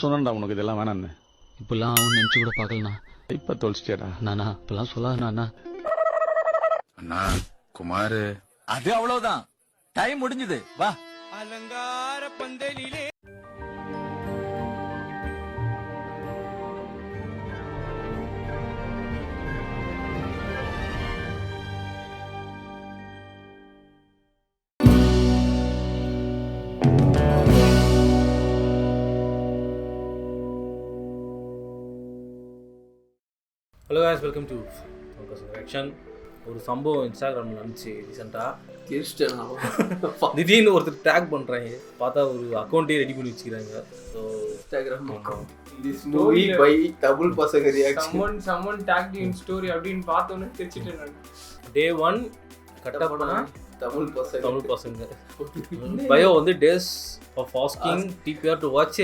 சொன்னேன்டா உனக்கு இதெல்லாம் வேணான்னு. இப்பெல்லாம் அவன் நினைச்சு கூட பார்க்கலண்ணா. இப்ப தொலைச்சிட்டியாடா. நானா இப்பெல்லாம் சொல்லாதண்ணா. அண்ணா அண்ணா குமார், அது அவ்வளவுதான். டைம் முடிஞ்சது. வா. அலங்கார பந்தலிலே hello guys, welcome to action. ஒரு சம்பவம் இன்ஸ்டாகிராமில் நடந்துச்சு ரீசெண்டாக. திடீர்னு ஒருத்தர் டேக் பண்ணுறாங்க, பார்த்தா ஒரு அக்கௌண்ட்டே ரெடி பண்ணி வச்சுக்கிறாங்க. So Instagram someone tagged you in story அப்படின்னு பார்த்தோன்னே தெரிச்சிட்டேன் நான். Day 1 கட்டப்பனா தமிழ் பசங்க பயோ வந்து days of asking DPR to watch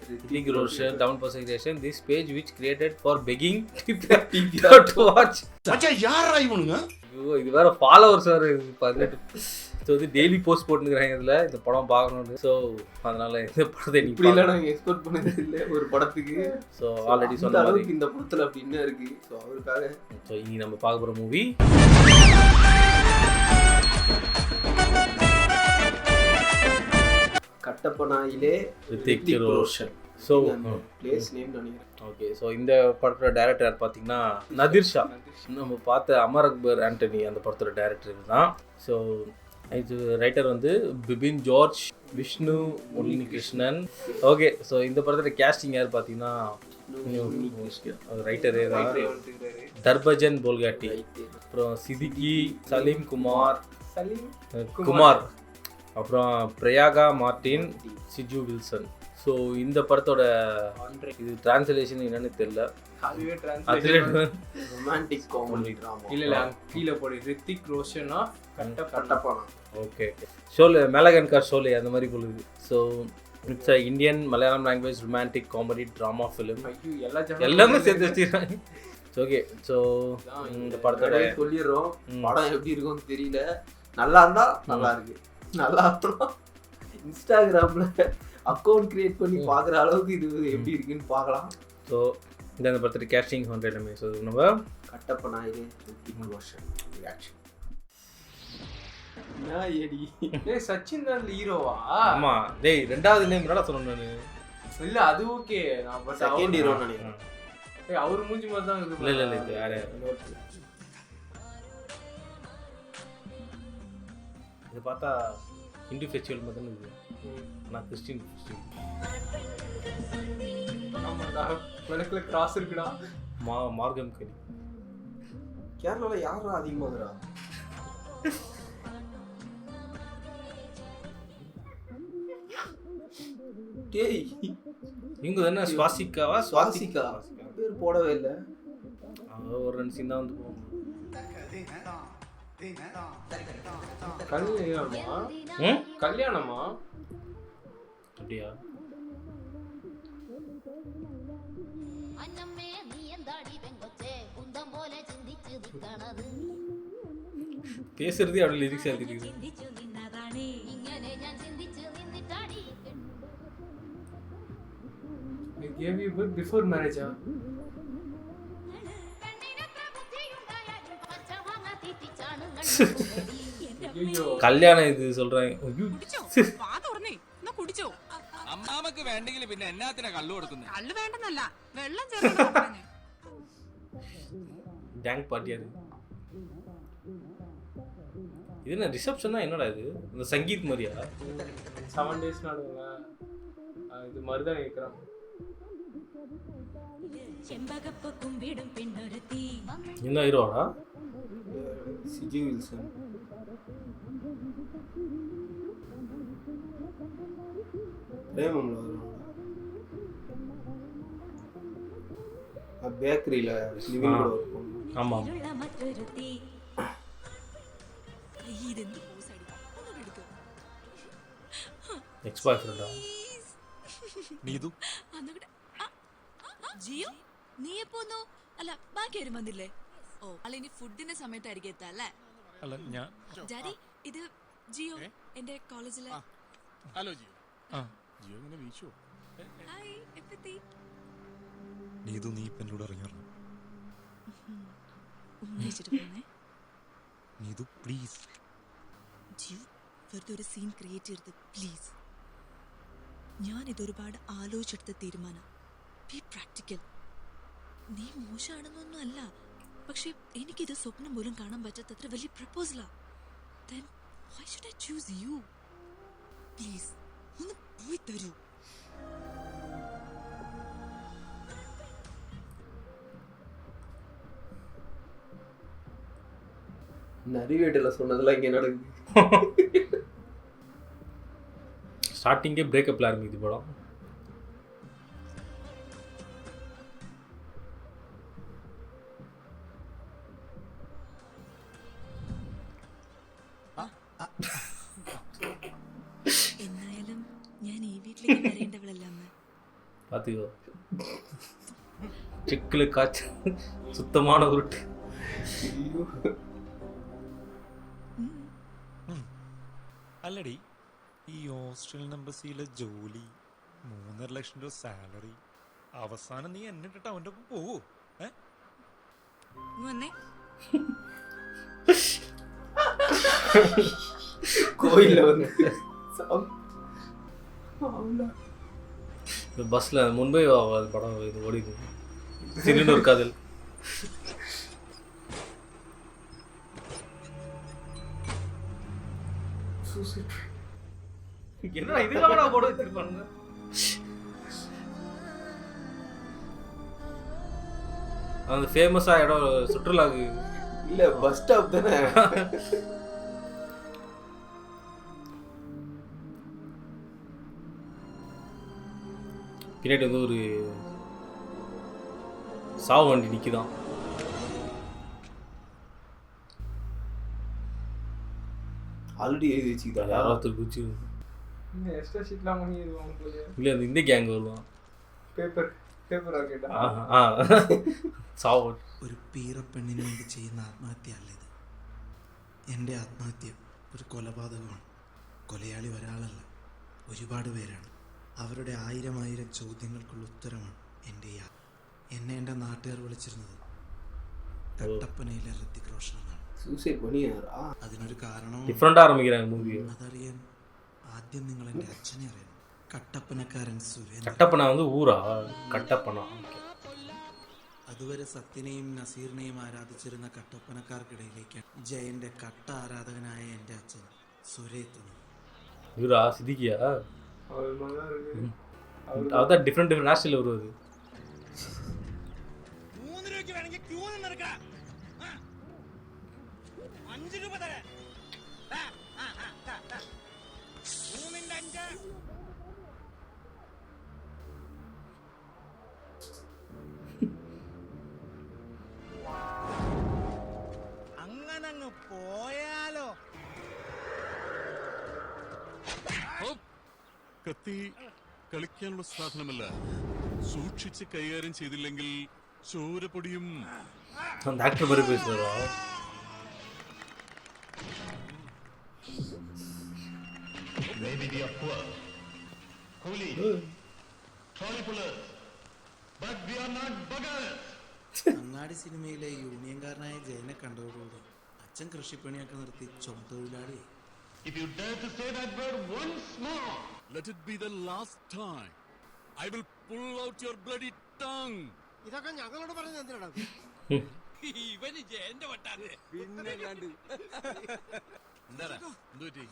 Hrithik Roshan Tamil பசங்க this page which created for begging DPR to watch. மச்சான் யாரா இவனுங்க? ஐயோ, இது வேற ஃபாலோவர்ஸ் வேற 18. ஸோ வந்து டெய்லி போஸ்ட் போட்டுக்கிறாங்க இதில் இந்த படம் பார்க்கணும்னு. ஸோ அதனால இந்த படத்தை இப்படிலாம் நாங்கள் எக்ஸ்போர்ட் பண்ணது இல்லை ஒரு படத்துக்கு. ஸோ ஆல்ரெடி சொன்ன மாதிரி இந்த படத்தில் அப்படி என்ன இருக்கு. ஸோ அவருக்காக ஸோ இனி நம்ம பார்க்க போகிற மூவி கட்டப்பனாயிலே Hrithik Roshan. So place name நினைக்கிறேன். ஓகே, ஸோ இந்த படத்தோட டைரக்டர் யார் பார்த்தீங்கன்னா நதீர் ஷா. நம்ம பார்த்த அமர் அக்பர் ஆண்டனி அந்த படத்தோட டைரக்டர் தான். ஸோ இது ரைட்டர் வந்து Bipin George, Vishnu Muralikrishnan. Okay, so இந்த படத்தோட கேஸ்டிங் யார் பார்த்தீங்கன்னா ரைட்டரே தான் தர்பஜன் போல்காட்டி, அப்புறம் சிதிகி, சலீம் குமார், அப்புறம் Prayaga Martin, Siju Wilson. So இந்த படத்தோட இது டிரான்ஸ்லேஷன் என்னன்னு தெரியல. Romantic comedy drama. இல்ல கீழே போடு ரித்திக் ரோஷனா கட்டப்பனா. ஓகே, ஷோலே மேலகன்கார் ஷோலே அந்த மாதிரி போலுது. So it's a Indian Malayalam language romantic comedy drama film. எல்லாமே சேர்த்து வச்சுருக்காங்க. ஓகே, ஸோ இந்த படத்தோட சொல்லிடுறோம். படம் எப்படி இருக்கும்னு தெரியல. நல்லா இருந்தா நல்லா இருக்கு, நல்லா இருந்தா இன்ஸ்டாகிராம்ல அக்கௌண்ட் கிரியேட் பண்ணி பார்க்குற அளவுக்கு இது எப்படி இருக்குன்னு பார்க்கலாம். ஸோ இந்த படத்தோட கேஸ்டிங் பண்ணுற எல்லாமே ஸோ நம்ம கட்டப்பனாயிலே ரித்திக் ரோஷன் ரியாக்ஷன். சச்சின் தான் ஹீரோவா? ஆமா, டேய் ரெண்டாவது நேம் என்னடா சொன்னேன் நானு. இல்ல அது ஓகே, நான் பட் செகண்ட் ஹீரோ நினைக்கிறேன். அவர் மூஞ்சி மாதிரி தான் இருக்கு. இல்ல இது யாரு இது பார்த்தா ஹிந்து ஃபெஸ்டிவல் மாதிரி தான் இருக்குது. நான் கிறிஸ்டின் ஆமாடா, எனக்குள்ள கிராஸ் இருக்குடா. மார்கம் கனி. கேரளால யாரும் அதிகமாகறா? டேய் இங்க தானே ஸ்வாசிகாவா சுவாசிகா பேர் போடவே இல்லை. ஒரு 2 சீன் தான் வந்து போகும். கல்யாணமா அப்படியா? பேசுறதே அப்படி லிரிக்ஸ் எழுதிருக்கு. gave you birth before marriage. கல்யாணம் இது சொல்றாங்க. അമ്മാമക്ക് വേണ്ടെങ്കിൽ പിന്നെ എന്നാത്തിനാ കള്ളു കൊടുക്കുന്നത്? കള്ളു വേണ്ടെന്നല്ല, വെള്ളം ചേർക്കണം. டேங்க் பார்ட்டியா இருக்கு. இது என்ன ரிசப்ஷனா என்னடா இது? இந்த சங்கீத் மாதிரியா? 7 days நாடுங்க. இது மாதிரி தான் கேக்குறான். என்ன ஹீரோடா? சிஜு வில்சன். பிரேமம்ல பேக்கரியில லிவிங் கூட ஒர்க் பண்ணும். ஆமா. எக்ஸ் பாய் ஃப்ரெண்டா? നീതു ജിയോ നീ എപ്പോന്നു? അല്ല ബാക്കി ആരും വന്നില്ലേ? ഓ അല്ല ഇനി ഫുഡിന്റെ സമയത്തായിരിക്കും എത്താ അല്ലേ? അല്ല ഞാൻ ഡാഡി ഇത് ജിയോ എന്റെ കോളേജിലെ. ഹലോ ജിയോ. ജിയോ ഇങ്ങനെ വീശോ? ഹായ് എപ്പത്തി നീതു നീ ഇപ്പം എന്നോട് ഇറങ്ങിയിരുന്നു. ഉമ്മയിച്ചിട്ട് പോണേ നീതു പ്ലീസ്. ജിയു വെറുതെ ഒരു സീൻ ക്രിയേറ്റ് ചെയ്യരുത് പ്ലീസ്. ഞാൻ ഇതൊരുപാട് ആലോചിച്ചെടുത്ത തീരുമാനം. B practical. നീ മോശമാണെന്നൊന്നും അല്ല, പക്ഷെ എനിക്കിത് സ്വപ്നം പോലും കാണാൻ പറ്റാത്തത്ര വലിയ പ്രപ്പോസലാ. Then why should I choose you? Please, ഒന്ന് പോയി തരൂ. நரிவேட்டில் சொன்னதெல்லாம் இங்கே நடக்குது. ஸ்டார்டிங்கே பிரேக்கப்பில் ஆரம்பிக்குது படம். എന്നായാലും ഞാൻ ഈ വീട്ടിലേക്ക് വരേണ്ടവളല്ല അമ്മ. பார்த்துக்கோ, சிக்கல் காய்ச்சல் சுத்தமான உருட்டு. അല്ലടി, ഈ ഹോസ്റ്റൽ എംബസിയിലെ ജോലി, 3.5 ലക്ഷം രൂപ സാലറി, അവസാനം നീ എന്നെ ഇട്ടിട്ട് അവൻ്റെ ഒപ്പം പോവോ? വന്നേ கோயிலில் வந்து பஸ்ஸில் முன்பே படம் இது ஓடிது, சிலிண்டர் காதல். என்ன இதுக்காக போட வச்சிருப்பாங்க. அந்த ஃபேமஸா இடம் சுற்றுலாக்கு இல்லை, பஸ் ஸ்டாப் தானே. பின்னாடி வந்து ஒரு சாவு வண்டி நிற்கிதான். ஆல்ரெடி எழுதி வச்சுக்கிட்டாங்க. யாரோ ஒருத்தர் குச்சி இந்த எக்ஸ்ட்ரா ஷீட்லாம் பண்ணி இதுவாங்க போது. இல்லை, அந்த இந்த கேங் வருவான். പേപ്പർ ആക്കിട്ടാ സാവ്. ഒരു പീറപ്പെണ്ണിന് വേണ്ടി ചെയ്യുന്ന ആത്മഹത്യയല്ല ഇത്. എൻ്റെ ആത്മഹത്യ ഒരു കൊലപാതകമാണ്. കൊലയാളി ഒരാളല്ല, ഒരുപാട് പേരാണ്. അവരുടെ 1000 ചോദ്യങ്ങൾക്കുള്ള ഉത്തരമാണ് എൻ്റെ എന്നെ എൻ്റെ നാട്ടുകാർ വിളിച്ചിരുന്നത് കട്ടപ്പനയിലെ ഋത്തിക് റോഷൻ എന്നാണ്. സൂസൈഡ് പണിയാറാ. അതിനൊരു കാരണം ഡിഫറെൻ്റ് ആരംഭിக்கிறாங்க മൂവി. അതറിയാൻ ആദ്യം നിങ്ങൾ എൻ്റെ അച്ഛനെ അറിയണം. കട്ടപ്പനക്കാരൻ സുരേന്ദ്രൻ. കട്ടപ്പന வந்து ஊரா? കട്ടപ്പന. അതുവരെ സത്യനെയും നസീറിനെയും ആരാധിച്ചിരുന്ന കട്ടപ്പനക്കാർക്കിടയിലേക്കാണ് ജയന്റെ കട്ട ആരാധകനായ എൻ്റെ അച്ഛൻ സുരേത്തുന്നത്. இவரா சித்திக்கியா? அவர் மாதிரி தான் இருக்கு. அதான் டிஃப்ரெண்ட் நேஷனல் வருவது. 3 രൂപയ്ക്ക് വേണമെങ്കിൽ ക്യൂ നിന്നെടുക്കാം. 5 രൂപ തരാം. 3-5. അങ്ങനങ്ങ് പോയാലോ? കത്തി കളിക്കാനുള്ള സാധനമല്ല, സൂക്ഷിച്ച് കൈകാര്യം ചെയ്തില്ലെങ്കിൽ ചോരപ്പൊടിയും. அந்த ஆக்டர் மாதிரி பேசுறா. അങ്ങാടി സിനിമയിലെ യൂണിയൻകാരനായ ജയനെ കണ്ടതോടുകൂടി അച്ഛൻ കൃഷിപ്പണിയൊക്കെ നിർത്തി ചുമതൊഴിലാളി. If you dare to say that word once more, let it be the last time. I will pull out your bloody tongue. ഇതൊക്കെ ഞങ്ങളോട് പറഞ്ഞത് എന്തിനാണ്? ഇവന് ജയന്റെ വട്ടാണ്. പിന്നെ കണ്ട് എന്തുപറ്റി?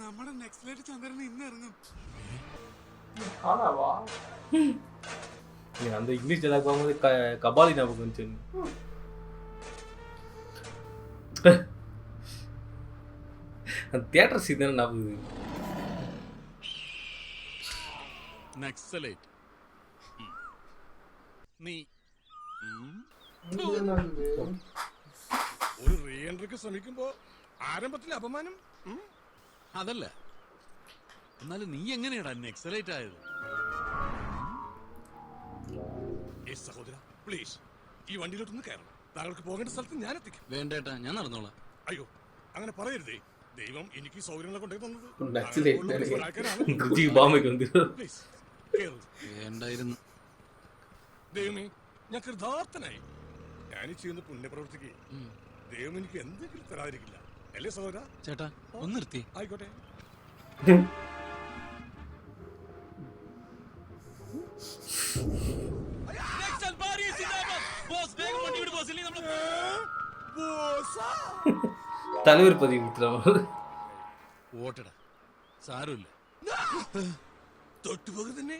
നമ്മുടെ നെക്സ്റ്റ് ചന്ദ്രൻ ഇന്ന് ഇറങ്ങും. ஆனாவா அந்த இங்கிலீஷ் டயலாக் பார்க்கும்போது கபாலி ஞாபகம் வந்துச்சு. அந்த தியேட்டர் சீன் தானே ஞாபகம். നക്സലൈറ്റ്. നീ ഒരു റീ എൻട്രിക്ക് ശ്രമിക്കുമ്പോ ആരംഭത്തിൽ അപമാനം. അതല്ല, എന്നാലും നീ എങ്ങനെയാടാ നെക്സലൈറ്റ് ആയത്? സഹോദര പ്ലീസ്, ഈ വണ്ടിയിലോട്ടൊന്ന് കയറണം. താങ്കൾക്ക് പോകേണ്ട സ്ഥലത്ത് ഞാൻ എത്തിക്കും. വേണ്ടേട്ടാ, ഞാൻ നടന്നോളാം. അയ്യോ, അങ്ങനെ പറയരുതേ. ദൈവം എനിക്ക് ഈ സൗകര്യങ്ങളെ കൊണ്ടേ തന്നത്. നക്സലൈറ്റ് ருச்சிக்கு பாம்பைக்கு வந்து പ്ലീസ് വേണ്ടായിരുന്നു. ദൈവമേ, ഞാൻ കൃതാർത്ഥനായി. ഞാൻ ചെയ്യുന്ന പുണ്യപ്രവൃത്തിക്ക് ദൈവം എനിക്ക് എന്തെങ്കിലും തരാതിരിക്കില്ല. അല്ലേ സഹോദര? ചേട്ടാ ഒന്ന് നിർത്തി. ആയിക്കോട്ടെ. தலைவர் பதவி கொடுத்துருவாங்க. ഓട്ടടാ, സാരമില്ല. തൊട്ടുപോക തന്നെ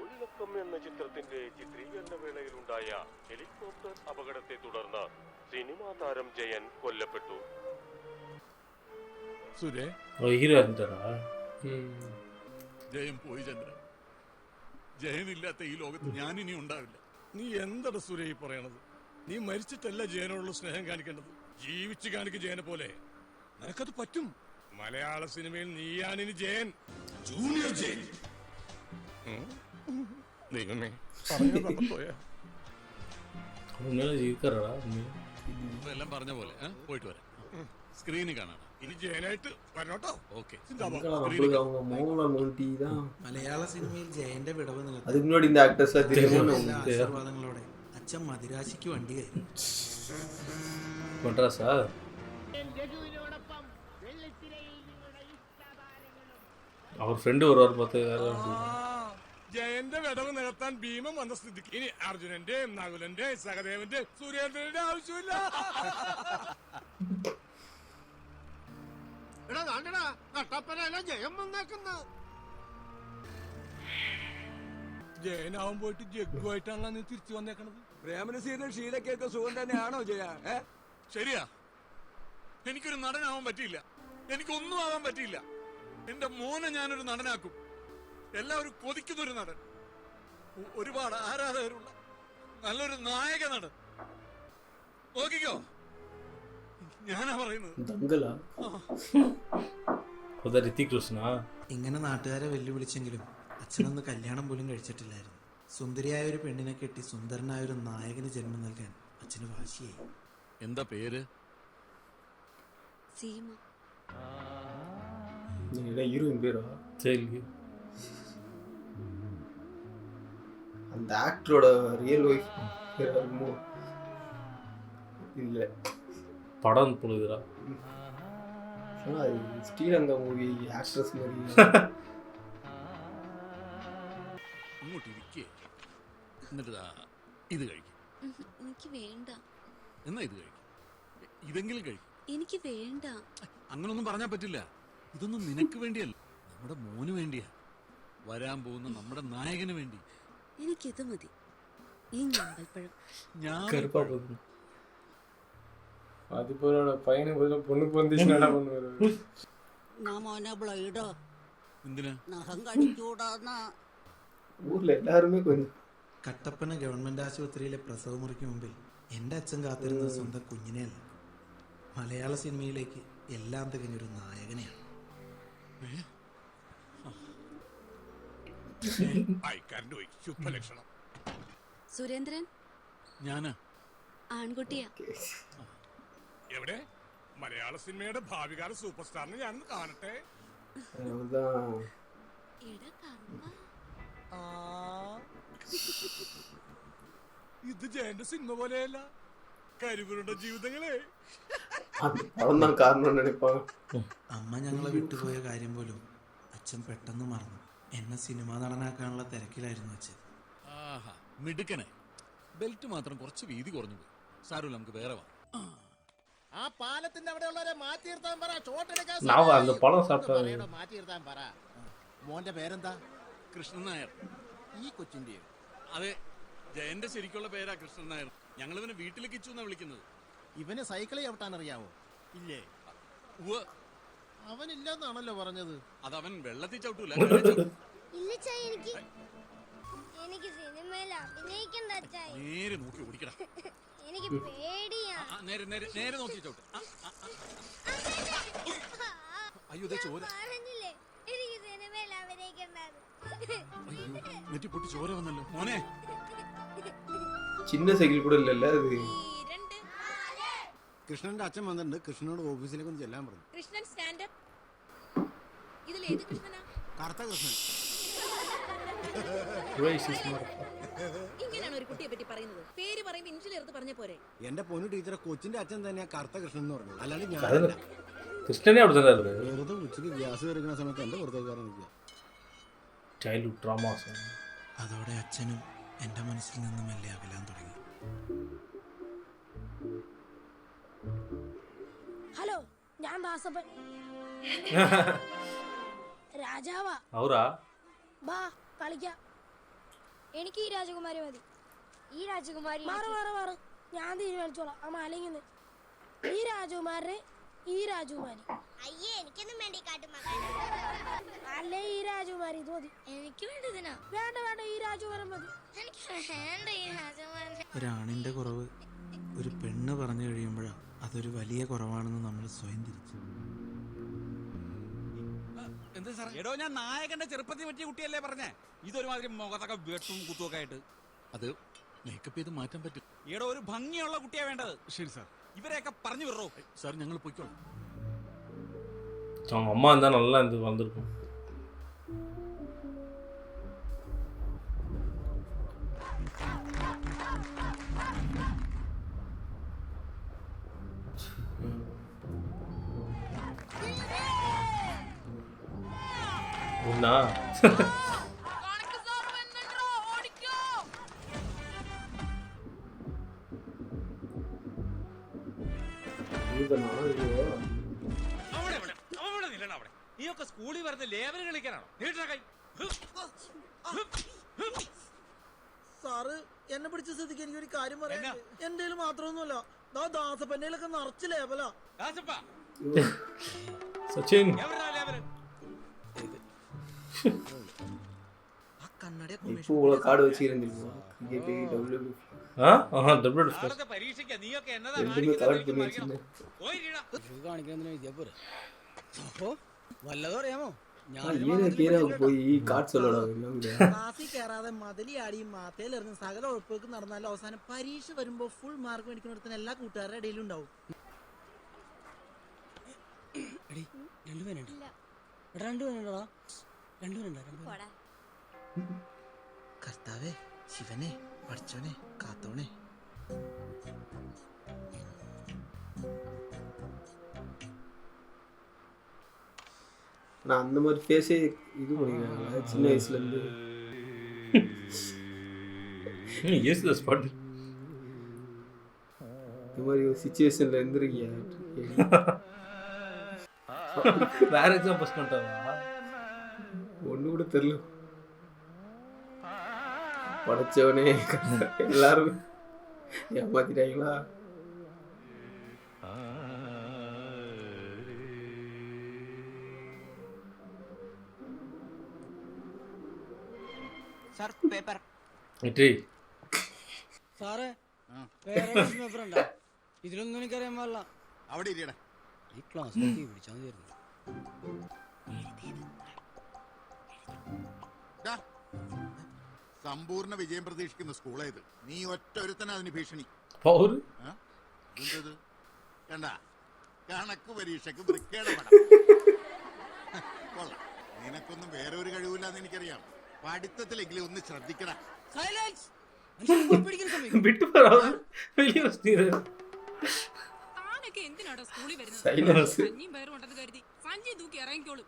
ഒളിലക്കം എന്ന ചിത്രത്തിന്റെ ചിത്രീകരണ വേളയിലുണ്ടായ ഹെലികോപ്റ്റർ അപകടത്തെ തുടർന്ന് സിനിമാ താരം ജയൻ കൊല്ലപ്പെട്ടു. സുരേ, ஹீரோ இருந்தாரா? ജയൻ പോയി ചന്ദ്ര. ജയനില്ലാത്ത ഈ ലോകത്ത് ഞാനിനി ഉണ്ടാവില്ല. നീ എന്താണ് സുരേ ഈ പറയണത്? നീ മരിച്ചിട്ടല്ല ജയനോടുള്ള സ്നേഹം കാണിക്കേണ്ടത്, ജീവിച്ച് കാണിക്കും ജയനെ പോലെ. നിനക്കത് പറ്റും. മലയാള സിനിമയിൽ നീയാണിനി ജയൻ, ജൂനിയർ ജയൻ. ദൈവമേ, പോയാ இருக்காரா? എല്ലാം പറഞ്ഞ പോലെ പോയിട്ട് വരാം. സ്ക്രീനിൽ കാണാം. ഇനി ജയനായിട്ട് വരണോട്ടോ. ഓക്കെ, அவங்க மௌன நோண்டி தான் മലയാള സിനിമയിൽ ജയന്റെ വിടവ് നിലത്ത് அதுக்கு முன்னாடி இந்த ஆக்டர்ஸ்லாம் தெரியுமா? ആശീർവാദങ്ങളോടെ അച്ഛൻ മദിരാശിക്ക് വണ്ടി കയറി. மட்ராஸா? அவர் ഫ്രണ്ട് வருவார் பார்த்து வேற ജയന്റെ വിടവ് നികത്താൻ ഭീമം വന്ന സ്ഥിതിക്ക് ഇനി അർജുനന്റെ, നകുലന്റെ, സഹദേവന്റെ, സുരേന്ദ്രന്റെ ആവശ്യമില്ല. ജയനാവും പോയിട്ട് ജഗ്ഗുമായിട്ടാണല്ലോ നീ തിരിച്ചു വന്നേക്കണത്. പ്രേമനസീനും ഷീലക്കൊക്കെ സുഖം തന്നെയാണോ ജയ? ശരിയാ, എനിക്കൊരു നടനാവാൻ പറ്റിയില്ല, എനിക്കൊന്നും ആവാൻ പറ്റിയില്ല. എന്റെ മോനെ ഞാനൊരു നടനാക്കും. എല്ലാവരും കൊതിക്കുന്നൊരു നടൻ, ഒരുപാട് ആരാധകരുള്ള നല്ലൊരു നായക നടൻ. നോക്കിക്കോ, ഞാനാ പറയുന്നത്. ദംഗലാ? ഋതിക് റോഷനാ? ഇങ്ങനെ നാട്ടുകാരെ വെല്ലുവിളിച്ചെങ്കിലും അച്ഛനൊന്ന് കല്യാണം പോലും കഴിച്ചിട്ടില്ലായിരുന്നു. സുന്ദരിയായ ഒരു പെണ്ണിനെ കെട്ടി സുന്ദരനായ ഒരു നായകന് ജന്മം നൽകാൻ അച്ഛന് വാശിയായി. എന്താ പേര്? സീമ. ஹீரோயின் பேரா? சரி, அந்த ஆக்டரோட ரியல் ஒய்ஃப் பேரா இருக்குமோ? இல்ல, படம் பொழுதுரா? ஸ்ரீலங்கா மூவி ஆக்ட்ரஸ் மாதிரி. ഇങ്ങോട്ട് ഇരിക്കേ, എന്നിട്ട് ഇത് കഴിക്കും. എനിക്ക് വേണ്ട. എന്നാ ഇത് കഴിക്കും, ഇതെങ്കിലും കഴിക്കും. എനിക്ക് വേണ്ട. അങ്ങനൊന്നും പറഞ്ഞാൽ പറ്റില്ല. ഇതൊന്നും നിനക്ക് വേണ്ടിയല്ല, നമ്മുടെ മോന് വേണ്ടിയാ, വരാൻ പോകുന്ന നമ്മുടെ നായകന് വേണ്ടി. എനിക്കിത് മതി. ഈ ഞാമ്പൽപ്പഴം. கருப்பா போகுது. அது போல பையனுக்கு பதிலா பொண்ணுக்கு வந்துச்சுன்னா என்ன பண்ணுவாரு? എന്തിനാ? ஊர்ல எல்லாருமே கொஞ்சம். കട്ടപ്പന ഗവൺമെന്റ് ആശുപത്രിയിലെ പ്രസവമുറിക്ക് മുമ്പിൽ എൻ്റെ അച്ഛൻ കാത്തിരുന്നത് സ്വന്തം കുഞ്ഞിനെയല്ല, മലയാള സിനിമയിലേക്ക് എല്ലാം തികഞ്ഞൊരു നായകനെയാണ്. സുരേന്ദ്രൻ ഞാനാ. ആൺകുട്ടിയാ. എവിടെ? മലയാള സിനിമയുടെ ഭാവികാല സൂപ്പർ സ്റ്റാറിനെ ഞാനൊന്ന് കാണട്ടെ. ഇത് ജയന്റെ സിനിമ പോലെയല്ല, കരിവരുടെ ജീവിതങ്ങളെ. அவன்தான் காரணம் நினைப்பாங்க. അമ്മ ഞങ്ങളെ വിട്ടുപോയ കാര്യം പോലും അച്ഛൻ പെട്ടെന്ന് മറന്നു. എന്നെ സിനിമാ നടനാക്കാനുള്ള തിരക്കിലായിരുന്നു അച്ഛൻ. ആഹാ, മിടുക്കനെ. ബെൽറ്റ് മാത്രം കുറച്ച് വീതി കുറഞ്ഞു പോയി. സാരമില്ല, നമുക്ക് വേറെ വാ. ആ പാലത്തിന്റെ അവിടെയുള്ളവരെ മാറ്റി നിർത്താൻ പറ. நான் அந்த படம் சாப்பிட்டேன். മാറ്റി നിർത്താൻ പറ. മോന്റെ പേരെന്താ? കൃഷ്ണൻ നായർ. ഈ കൊച്ചിന്റെ? അതെ, ജയന്റെ ശരിക്കുള്ള പേരാ കൃഷ്ണൻ നായർ. ഞങ്ങൾ ഇവനെ വീട്ടിൽ കിച്ചു എന്നാ വിളിക്കുന്നത്. ഇവന് സൈക്കിൾ ചവിട്ടാൻ അറിയാവോ? ഇല്ലേ? അവനില്ലെന്നാണല്ലോ പറഞ്ഞത്. അതവൻ വെള്ളത്തിൽ ചവിട്ടൂല. നേരെ നോക്കി ഓടിക്കടാ. നേരെ നോക്കി ചവിട്ട്. അയ്യോ, ചോര. നെറ്റി പൊട്ടി ചോര വന്നല്ലോ മോനെ. சின்ன சைக்கிள் கூட இல்ல அது. കൃഷ്ണന്റെ അച്ഛൻ വന്നിട്ടുണ്ട്. കൃഷ്ണനോട് ഓഫീസിലേക്ക് ഒന്ന് ചെല്ലാൻ പറഞ്ഞു. Krishnan stand up. കൃഷ്ണനിൽ ഏത് കൃഷ്ണനാ? കറുത്ത കൃഷ്ണൻ. ഇങ്ങനെയാണ് ഒരു കുട്ടിയെ പറ്റി പറയുന്നത്? പേര് പറയുമ്പോ ഇൻഷിൽ എടുത്ത് പറഞ്ഞ പോരെ? എന്റെ പൊന്നു ടീച്ചറെ കൊച്ചിന്റെ അച്ഛൻ തന്നെയാ കറുത്ത കൃഷ്ണൻ എന്ന് പറഞ്ഞത്, അല്ലാണ്ട് ഞാൻ കൃഷ്ണനെ അവിടെ തന്നെ വെറുതെ ഉച്ചക്ക് ഗ്യാസ് കയറുന്ന സമയത്ത് എന്റെ പുറത്തേക്കാരൻ നിൽക്കുക. Childhood dramas. അതോടെ അച്ഛനും എൻ്റെ മനസ്സിൽ നിന്നും മെല്ലെ അകലാൻ തുടങ്ങി. ഹലോ, ഞാൻ ദാസപ്പൻ. രാജാവാ. ഔറാ ബാ കളിക്കാം. എനിക്ക് ഈ രാജകുമാരി മതി. ഈ രാജകുമാരി മാറ് ഞാൻ തീരുമാനിച്ചോളാം. ആ മാലിങ്ങനെ ഈ രാജകുമാരനെ ഈ രാജകുമാരി. അയ്യേ, എനിക്കൊന്നും വേണ്ടി അല്ലേ ഈ രാജകുമാരി ഇത് മതി. എനിക്ക് വേണ്ടതിനാ. വേണ്ട ഈ രാജകുമാരൻ മതി. എനിക്ക് വേണ്ട ഈ രാജകുമാരൻ. ഒരാണിൻ്റെ കുറവ് ഒരു പെണ്ണ് പറഞ്ഞു കഴിയുമ്പോഴാണ് അതൊരു വലിയ കുറവാണെന്ന് നമ്മൾ സ്വയം തിരിച്ചു. എടോ, ഞാൻ നായകന്റെ ചെറുപ്പത്തിൽ പറ്റിയ കുട്ടിയല്ലേ പറഞ്ഞേ? ഇതൊരുമാതിരി മുഖത്തൊക്കെ വെട്ടും കുത്തുമൊക്കെ ആയിട്ട്. അത് മേക്കപ്പ് ചെയ്ത് മാറ്റാൻ പറ്റും. എടോ, ഒരു ഭംഗിയുള്ള കുട്ടിയാ വേണ്ടത്. ശരി സാർ. ഇവരെയൊക്കെ പറഞ്ഞു വിടറോ. സാർ, ഞങ്ങൾ പോയിക്കോളാം. அவங்க அம்மா இருந்தால் நல்லா இது வந்திருக்கும். என்ன നീയൊക്കെ സ്കൂളിൽ വരുന്ന ലേബല് കളിക്കാനാണോ? സാറ് എന്നെ പിടിച്ച സ്ഥിതിക്ക് എനിക്കൊരു കാര്യം പറയാം. എന്റെ മാത്രമൊന്നുമല്ല, ദാസപ്പന്നയിലൊക്കെ നിറച്ച് ലേബലാ. സച്ചിൻ கார்டு வச்சிருந்தீங்க പരീക്ഷയ്ക്ക് നീയൊക്കെ എന്നതാ വല്ലതും അറിയാമോ? പോയി കാർഡ് சொல்லடா. ക്ലാസ്സിൽ കയറാതെ മതിലിയാടിയും മാത്തയിലെറിഞ്ഞ് സകല ഉറപ്പുകൾക്ക് നടന്നാലും അവസാനം പരീക്ഷ വരുമ്പോ ഫുൾ മാർക്ക് മേടിക്കുന്നിടത്തിന് എല്ലാ കൂട്ടുകാരുടെ ഇടയിലും ഉണ്ടാവും. കർത്താവേ, ശിവനെ, പഠിച്ചോനെ, കാത്തോണേ. நான் அந்த மாதிரி ஃபேஸே இது பண்ணிக்கிறாங்க சின்ன வயசுல இருந்து. யூஸ்லெஸ் பாட்டு. இந்த மாதிரி ஒரு சிச்சுவேஷன்ல இருந்திருக்கியா? வேற எக்ஸாம்பிள்ஸ் பண்ணிட்டாங்க. ஒண்ணு கூட தெரியல. படிச்சவனே எல்லாரும் ஏமாத்திட்டாங்களா? Sir paper. സാറേ, പേപ്പർ ഉണ്ടോ? ഇതിലൊന്നും എനിക്കറിയാൻ പാടില്ല. അവിടെ ഇരിയടാ. ഈ ക്ലാസ് പിടിച്ചാൽ മതിയായിരുന്നു. സമ്പൂർണ്ണ വിജയം പ്രതീക്ഷിക്കുന്ന സ്കൂളേത്. നീ ഒറ്റ ഒരുത്തന അതിന് ഭീഷണി. കണ്ട, കണക്ക് പരീക്ഷക്ക് വൃക്കേടപെടാം. നിനക്കൊന്നും വേറെ ഒരു കഴിവില്ലാന്ന് എനിക്കറിയാം. പഠിത്തത്തിലെങ്കിലും ഒന്ന് ശ്രദ്ധിക്കണം. എന്തിനാടോ സ്കൂളിൽ വരുന്നത്? സഞ്ജി തൂക്കി ഇറങ്ങിക്കോളും.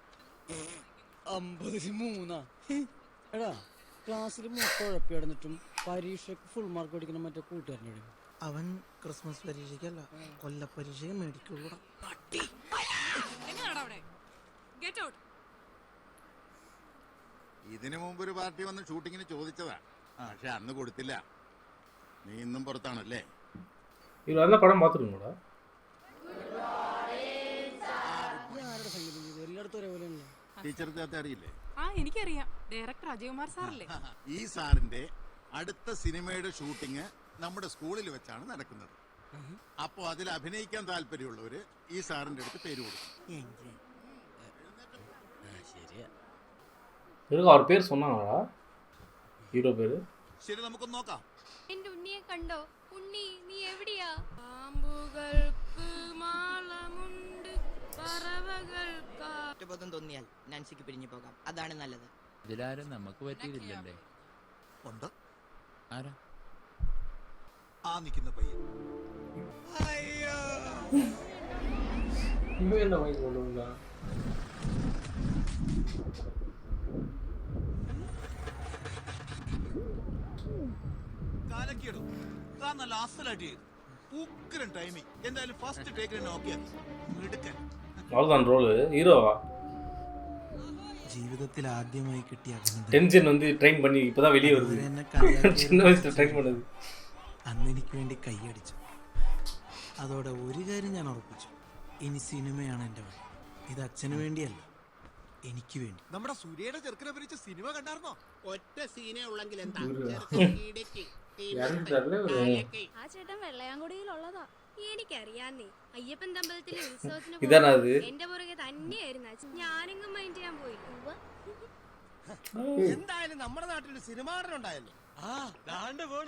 53 എടാ, ക്ലാസ്സിൽ കുഴപ്പമിടന്നിട്ടും പരീക്ഷയ്ക്ക് ഫുൾ മാർക്ക് മേടിക്കണം മറ്റേ കൂട്ടുകാരനോട്. അവൻ ക്രിസ്മസ് പരീക്ഷയ്ക്കല്ല, കൊല്ലപ്പരീക്ഷയ്ക്ക് മേടിക്കുള്ളൂ. ഇതിനു മുമ്പ് ഒരു പാർട്ടി വന്ന് ഷൂട്ടിങ്ങിന് ചോദിച്ചതാ, പക്ഷെ അന്ന് കൊടുത്തില്ല. നീ ഇന്നും പുറത്താണല്ലേ? இது அந்த படம் பார்த்துருக்கீங்களா? എല്ലായിടത്തും ഒരേപോലെയല്ലേ? ടീച്ചർക്ക് അറിയില്ലേ? എനിക്കറിയാം, ഡയറക്ടർ അജയകുമാർ സാറല്ലേ? ഈ സാറിന്റെ അടുത്ത സിനിമയുടെ ഷൂട്ടിങ് നമ്മുടെ സ്കൂളിൽ വെച്ചാണ് നടക്കുന്നത്. അപ്പോ അതിൽ അഭിനയിക്കാൻ താല്പര്യമുള്ളവര് ഈ സാറിന്റെ അടുത്ത് പേര് കൊടുക്കും. அவர் பேர் சொன்னாங்களா? ஹீரோ பேரு? ശരി, നമുക്കൊന്ന് നോക്കാം. എന്റെ ഉണ്ണിയെ കണ്ടോ? ഉണ്ണി, നീ എവിടെയാ? പാമ്പുകൾക്ക് മാളമുണ്ട്, കുറ്റബോധം തോന്നിയാൽ നാൻസിക്ക് പിരിഞ്ഞു പോകാം, അതാണ് നല്ലത്. ഇതിലാരും നമുക്ക് പറ്റിയതില്ലല്ലേ? ഉണ്ട്. ആരാ? ആ നിൽക്കുന്ന പയ്യൻ. என்ன வாங்கி கொள்ளுங்க കാലക്കിടും നല്ല അസലായിട്ട് ചെയ്തു. ഉഗ്രൻ ടൈമിങ്. എന്തായാലും ഫസ്റ്റ് ടേക്കിന് നോക്കിയാൽ മിടുക്കൻ. அவ்வளோதான் ரோல் ஹீரோவா? ജീവിതത്തിൽ ആദ്യമായി കിട്ടിയ டென்ஷன் வந்து ட்ரெயின் பண்ணி இப்போதான் வெளியே வருது. சின்ன வயசுல ட்ரெயின் பண்ணது. അന്ന് എനിക്ക് വേണ്ടി കൈയടിച്ചു. അതോടെ ഒരു കാര്യം ഞാൻ ഉറപ്പിച്ചു, ഇനി സിനിമയാണ് എൻ്റെ വഴി. ഇത് അച്ഛന് വേണ്ടിയല്ല, എനിക്ക് വേണ്ടി. നമ്മുടെ സൂര്യയുടെ ചെറുക്കനെ പിരിച്ച് സിനിമ കണ്ടായിരുന്നോ? ഒറ്റ സീനേ ഉള്ളെങ്കിൽ എന്താ ആ ചേട്ടൻ വെള്ളയാങ്കുടിയിലുള്ളതാ. എനിക്കറിയാന്നേ. അയ്യപ്പൻ തമ്പലത്തിലെ ഉത്സവത്തിന് ഇതാണ് അത്. എന്റെ പുറകെ തന്നെയായിരുന്നു. ഞാനെങ്ങും മൈൻഡ് ചെയ്യാൻ പോയി. എന്തായാലും നമ്മുടെ നാട്ടിൽ സിനിമ ഉണ്ടായല്ലോ.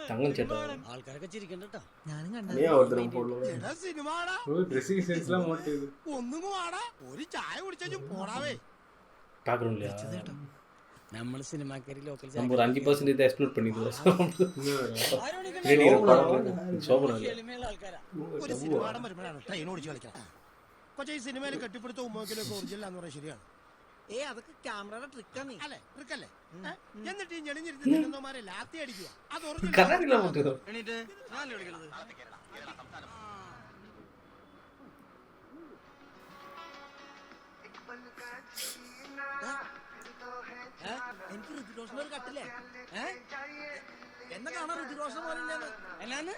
தங்கம் சேட்டா ആൾക്കാരൊക്കെ ചിരിക്കണ്ടോ? ഞാനും ட்ரெஸ்ஸிங் சென்ஸ்லாம் மாட்டேது ഒന്നും ആടാ, ഒരു ചായ കുടിച്ചും போறாவே. பார்க்குறோம் இல்லையா? നമ്മൾ സിനിമാക്കാരി ലോക്കൽ நம்ம ஒரு 5% இதை எக்ஸ்ப்ளோர் பண்ணிடுவோம். ഒരു സിനിമാടം വരുമ്പോഴാണ് ട്രെയിൻ ഓടിച്ച് കളിക്കണം. കൊച്ചി ഈ സിനിമയിൽ കെട്ടിപ്പിടുത്ത ഉമ്മക്കിലൊക്കെ ഒറിജിനൽ എന്ന് പറയാൻ ശരിയാണ്. അതൊക്കെ ക്യാമറയുടെ ട്രിക്കാണ്. അല്ലേ ട്രിക്കല്ലേ? എന്നിട്ട് ഈ ഞെളിഞ്ഞിരുന്നമാരെ ലാത്തി അടിക്കുക. അത് ഒറിജിനൽ. എനിക്ക് ഋതികോഷന് ഒരു കട്ടില്ലേ? എന്നെ കാണാൻ ഋതികോഷന് പോലെ ഇല്ലെന്ന്. എന്നാന്ന്?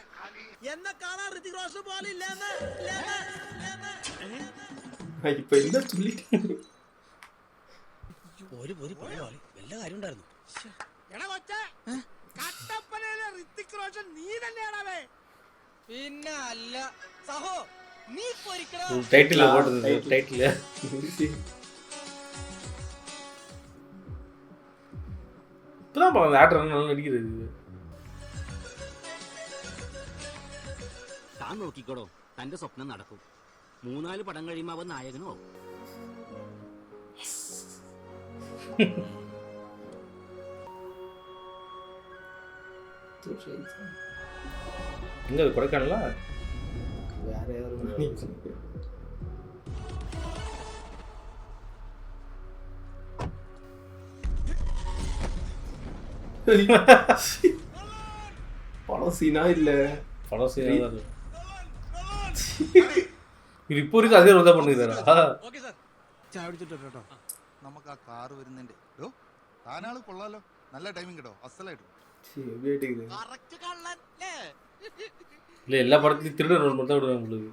എന്നെ കാണാൻ ഋതികോഷന് പോലെ ഇല്ലെന്ന്. ഇപ്പൊ എന്താ ചൊല്ലിട്ട് വല്ല കാര്യം ഉണ്ടായിരുന്നു. എടാ കൊച്ചേ, കട്ടപ്പനയിലെ ഋതിക് റോഷൻ നീ തന്നെയാണേ? പിന്നെ അല്ല സഹോ, നീ പൊരിക്കണം. டைட்டில் போடுறது டைட்டில். இப்பதான் பாருங்க ஆக்டர் நல்லா நடிக்கிறது. താൻ നോക്കിക്കോടോ, തന്റെ സ്വപ്നം നടക്കും. 3-4 പടം കഴിയുമ്പോൾ അവൻ നായകനോ. எங்க கொடைக்கானல வேற யாரும் படம் சீனா இல்ல, படம் சீனா தான். இது இப்போ இருக்கு அதே ரோல் தான் பண்ணுகிறாரா? Okay sir. ചായ കുടിച്ചിട്ട് കേട്ടോ. നമുക്ക് ആ കാർ വരുന്നുണ്ട്. താനാള് കൊള്ളാലോ. നല്ല ടൈമിംഗ് കേട്ടോ. അസലായിട്ട്. കറക്റ്റ് കള്ളല്ലേ? இல்ல எல்லா படத்தையும் திருடன் ரோல் மட்டும் தான் விடுவாங்க உங்களுக்கு.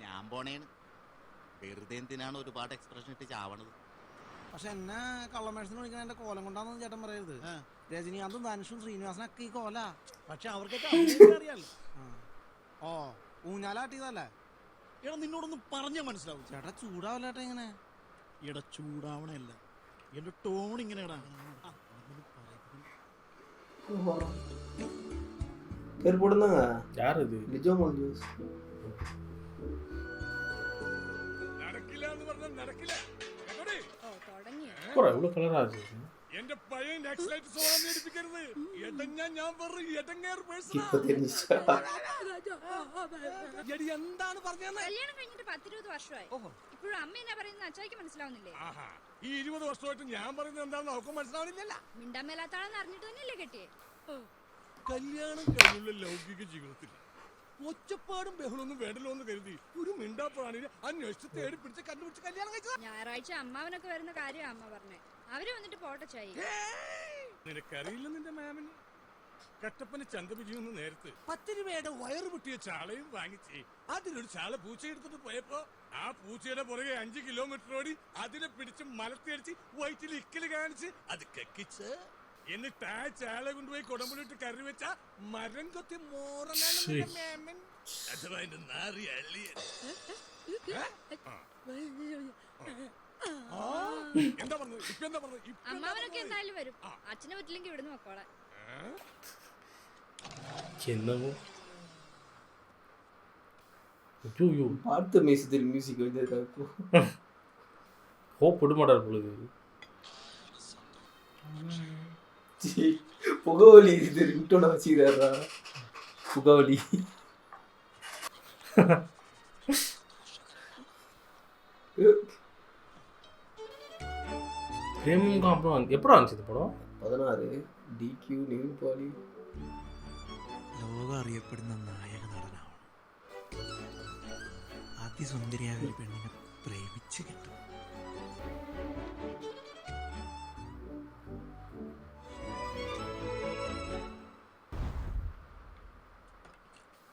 ഞാൻ പോണേണ്. വെറുതെ എന്തിനാണ് ഒരുപാട് എക്സ്പ്രഷൻ ഇട്ട് ചാവണത്? പക്ഷെ എന്നെ കള്ളമേഴ്സിന് വിളിക്കാൻ എന്റെ കോലം കൊണ്ടാന്ന് ചേട്ടൻ പറയരുത്. രജനീകാന്തും ധനുഷും ശ്രീനിവാസനൊക്കെ ഈ കോല. പക്ഷെ അവർക്കൊക്കെ അറിയാലോ. ഓ ഊഞ്ഞാലാട്ടിയതല്ലേ? എടാ നിന്നോടൊന്നും പറഞ്ഞാ മനസ്സിലാവും. ചേട്ടാ ചൂടാവല്ലേട്ടാ ഇങ്ങനെ. എടാ ചൂടാവണല്ല, എന്റെ ടോൺ ഇങ്ങനെയാടാ. பேர் போடுங்க. யார் இது? லிஜோமோல் ஜூஸ். നടക്കില്ല എന്ന് പറഞ്ഞാൽ നടക്കില്ല. போற இவ்வளவு கலரா இருக்கு. എന്റെ പഴയ നെക്സ്റ്റ് സോളം നേടിപ്പിക്കരുത്. ഞാൻ വെറും എടങ്ങേർ പേഴ്സണാ. ഇപ്പൊ തെന്നിച്ചാ. എടി എന്താണ് പറഞ്ഞത്? കല്യാണം കഴിഞ്ഞിട്ട് 10-20 വർഷമായി. ഇപ്പോഴും അമ്മ എന്നാ പറയുന്നത് അച്ചായിക്ക് മനസ്സിലാവുന്നില്ലേ? ഈ 20 വർഷമായിട്ട് ഞാൻ പറയുന്നത് എന്താണെന്ന് അവർക്ക് മനസ്സിലാവുന്നില്ല. മിണ്ടാൻ മേലാത്താളെന്ന് അറിഞ്ഞിട്ട് തന്നെയല്ലേ കെട്ടിയേ? കല്യാണം കഴിഞ്ഞുള്ള ലൗകിക ജീവിതത്തിൽ ഒച്ചപ്പാടും ബഹളമൊന്നും വേണ്ടല്ലോ എന്ന് കരുതി ഒരു മിണ്ടാപ്രാണിനെ അന്വേഷിച്ച് തേടി പിടിച്ച് കണ്ടുപിടിച്ച് കല്യാണം കഴിച്ചത്. ഞായറാഴ്ച അമ്മാവനൊക്കെ വരുന്ന കാര്യം അമ്മ പറഞ്ഞേ. അവര് വന്നിട്ട് പോട്ടെ ചായി. നിനക്കറിയില്ല നിന്റെ മാമന് കട്ടപ്പന ചന്തപിരിയുന്ന നേരത്ത് 10 രൂപയുടെ വയറ് പൊട്ടിയ ചാളയും വാങ്ങിച്ച് അതിലൊരു ചാള പൂച്ച എടുത്തിട്ട് പോയപ്പോ ആ പൂച്ചയുടെ പുറകെ 5 കിലോമീറ്റർ ഓടി അതിനെ പിടിച്ച് മലത്തിയടിച്ച് വയറ്റിൽ ഇക്കല് കാണിച്ച് അത് കക്കിച്ച് എന്നിട്ട് ആ ചാള കൊണ്ടുപോയി കുടമ്പുളിട്ട് കറി വെച്ച മരം കൊത്തി മോറനാണ് മാമൻ. അഥവാ എന്റെ നാറി അള്ളിയ എന്താ പറഞ്ഞത്? ഇപ്പൊ എന്താ പറഞ്ഞത്? അമ്മാവനൊക്കെ എന്തായാലും വരും. അച്ഛനെ പറ്റില്ലെങ്കിൽ ഇവിടുന്ന് മക്കളെ. என்னமோ ஐயோ அடுத்த மேசத்தில் மியூசிக் வந்திருக்காரு. ஹோப் விட மாட்டார் பொழுது. புகவலி இது ரிங்டோன வச்சுக்கிறாரா? புகவலி பிரேமம் அப்புறம் எப்படா வந்துச்சு இந்த படம்? 16 DQ நிவின் பாலி. ലോകം അറിയപ്പെടുന്ന നായക നടനാവണം. അതിസുന്ദരിയായ ഒരു പെണ്ണിനെ പ്രേമിച്ച് കിട്ടും.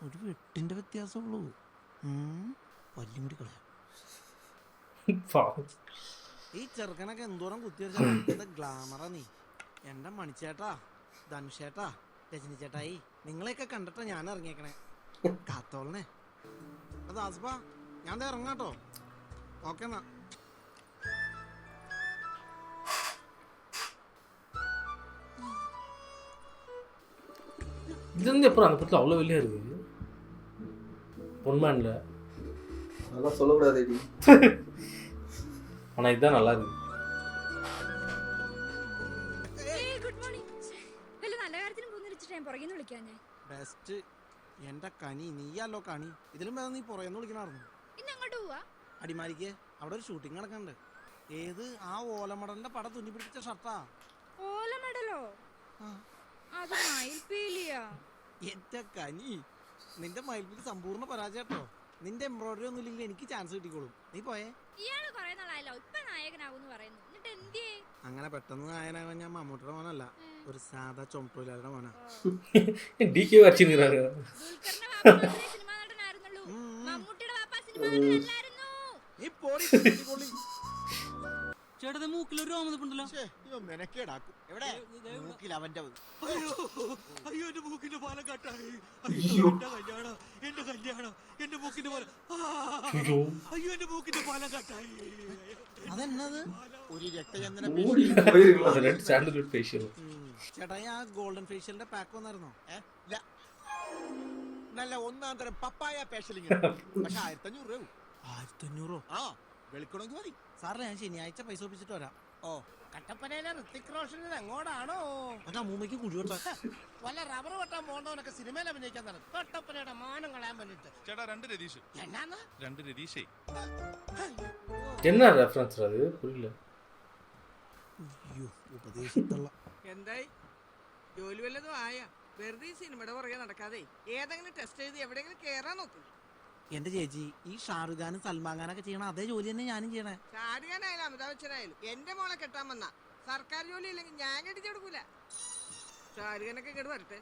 ഒരു 8ന്റെ വ്യത്യാസമുള്ളൂ. പല്ലും കൂടി കളയാം. ഈ ചെറുക്കനൊക്കെ എന്തോരം കുത്തിവെച്ചാൽ ഗ്ലാമറാ നീ. എന്റെ മണിച്ചേട്ടാ, ധനുഷേട്ടാ, രജനി ചേട്ടായി, നിങ്ങളെയൊക്കെ കണ്ടിട്ടാ ഞാൻ ഇറങ്ങിയേക്കണേ. കാത്തോളണേ. അത് ആസ്ബാ, ഞാൻ ഇറങ്ങാട്ടോ. ഓക്കെ എന്നാ. இது வந்து எப்பறம் அந்த படத்தில் அவ்வளோ வெளியே இருக்குது பொன்மேனில். அதெல்லாம் சொல்லக்கூடாது. ஆனால் இதுதான் நல்லா இருக்கு. ബെസ്റ്റ് എന്റെ കനി നീയല്ലോ കണി. ഇതിലും വേറെ നീ പുറയെന്ന് വിളിക്കണമായിരുന്നു. അടിമാലിക്ക് അവിടെ ഒരു ഷൂട്ടിംഗ് നടക്കണ്ട്. ഏത് ആ ഓലമടലിന്റെ പടം തുന്നി പിടിപ്പിച്ച ഷർട്ടാ. ഓലമടലോ? അത് മയിൽപീലിയാ. എന്റെ കനി, നിന്റെ മയിൽപീലി സമ്പൂർണ്ണ പരാജയട്ടോ. നിന്റെ എംബ്രോയിഡറി ഒന്നും ഇല്ലെങ്കിൽ എനിക്ക് ചാൻസ് കിട്ടിക്കോളും. നീ പോയേ. അങ്ങനെ പെട്ടെന്ന് നായനാകാൻ ഞാൻ മമ്മൂട്ടിയുടെ മോനല്ല, ഒരു സാധാ ചുമട്ടുകാരുടെ മോനാ. DQ വരച്ചിരുന്നാണ്. ചേട്ടന്റെ മൂക്കിലൊരു രോമനിപ്പുണ്ടല്ലോ. ഇവൻ മെനക്കേടാക്കും. എവിടെ മൂക്കിൽ അവന്റെ അയ്യോ എന്റെ മൂക്കിന്റെ പാലം കട്ടായി. അയ്യോ എന്റെ കല്യാണം, എന്റെ കല്യാണം, എന്റെ മൂക്കിന്റെ പാലം. അയ്യോ എന്റെ മൂക്കിന്റെ പാലം കട്ടായി. അതെന്നത് ഒരു രക്തചന്ദന സാൻഡൽവുഡ് ഫേഷ്യൽ. ചേട്ടായി ആ ഗോൾഡൻ ഫേഷ്യലിന്റെ പാക്ക് വന്നായിരുന്നോ? നല്ല ഒന്നാം തരം പപ്പായ ഫേഷ്യലിംഗ്. പക്ഷെ 1500 രൂപ. 1500? ആ, വെളുക്കണമെങ്കിൽ മതി. സാറിന് ഞാൻ ശനിയാഴ്ച പൈസ ഒപ്പിച്ചിട്ട് വരാം. ഓ, കട്ടപ്പനയിലെ ഋത്തിക് റോഷനിൽ എങ്ങോട്ടാണോ? അത് അമ്മൂമ്മയ്ക്ക് കുഴിവെട്ടാ. വല്ല റബ്ബർ വെട്ടാൻ പോകണ്ടവനൊക്കെ സിനിമയിൽ അഭിനയിക്കാൻ തന്നെ കട്ടപ്പനയുടെ മാനം കളയാൻ വേണ്ടിട്ട്. ചേട്ടാ 2 രതീഷ്. എന്നാന്ന്? 2 രതീഷേ. என்ன ரெஃபரன்ஸ் அது புரியல. അയ്യോ ഉപദേശിത്തുള്ള എന്തായി ജോലി വല്ലതും ആയ? വെറുതെ ഈ സിനിമയുടെ പുറകെ നടക്കാതെ ഏതെങ്കിലും ടെസ്റ്റ് ചെയ്ത് എവിടെയെങ്കിലും കേറാൻ നോക്ക്. എന്റെ ചേച്ചി, ഈ ഷാറുഖ് ഖാനും സൽമാൻ ഖാനൊക്കെ ചെയ്യണ അതേ ജോലി തന്നെ ഞാനും ചെയ്യണേ. ഷാരുഖാനായാലും അമിതാഭ് ബച്ചനായാലും എന്റെ മോളെ കെട്ടാൻ വന്ന സർക്കാർ ജോലി ഇല്ലെങ്കിൽ ഞാൻ കെട്ടിച്ചു കൊടുക്കൂല. ഷാരുഖാനൊക്കെ കേട്ട് വരട്ടെ.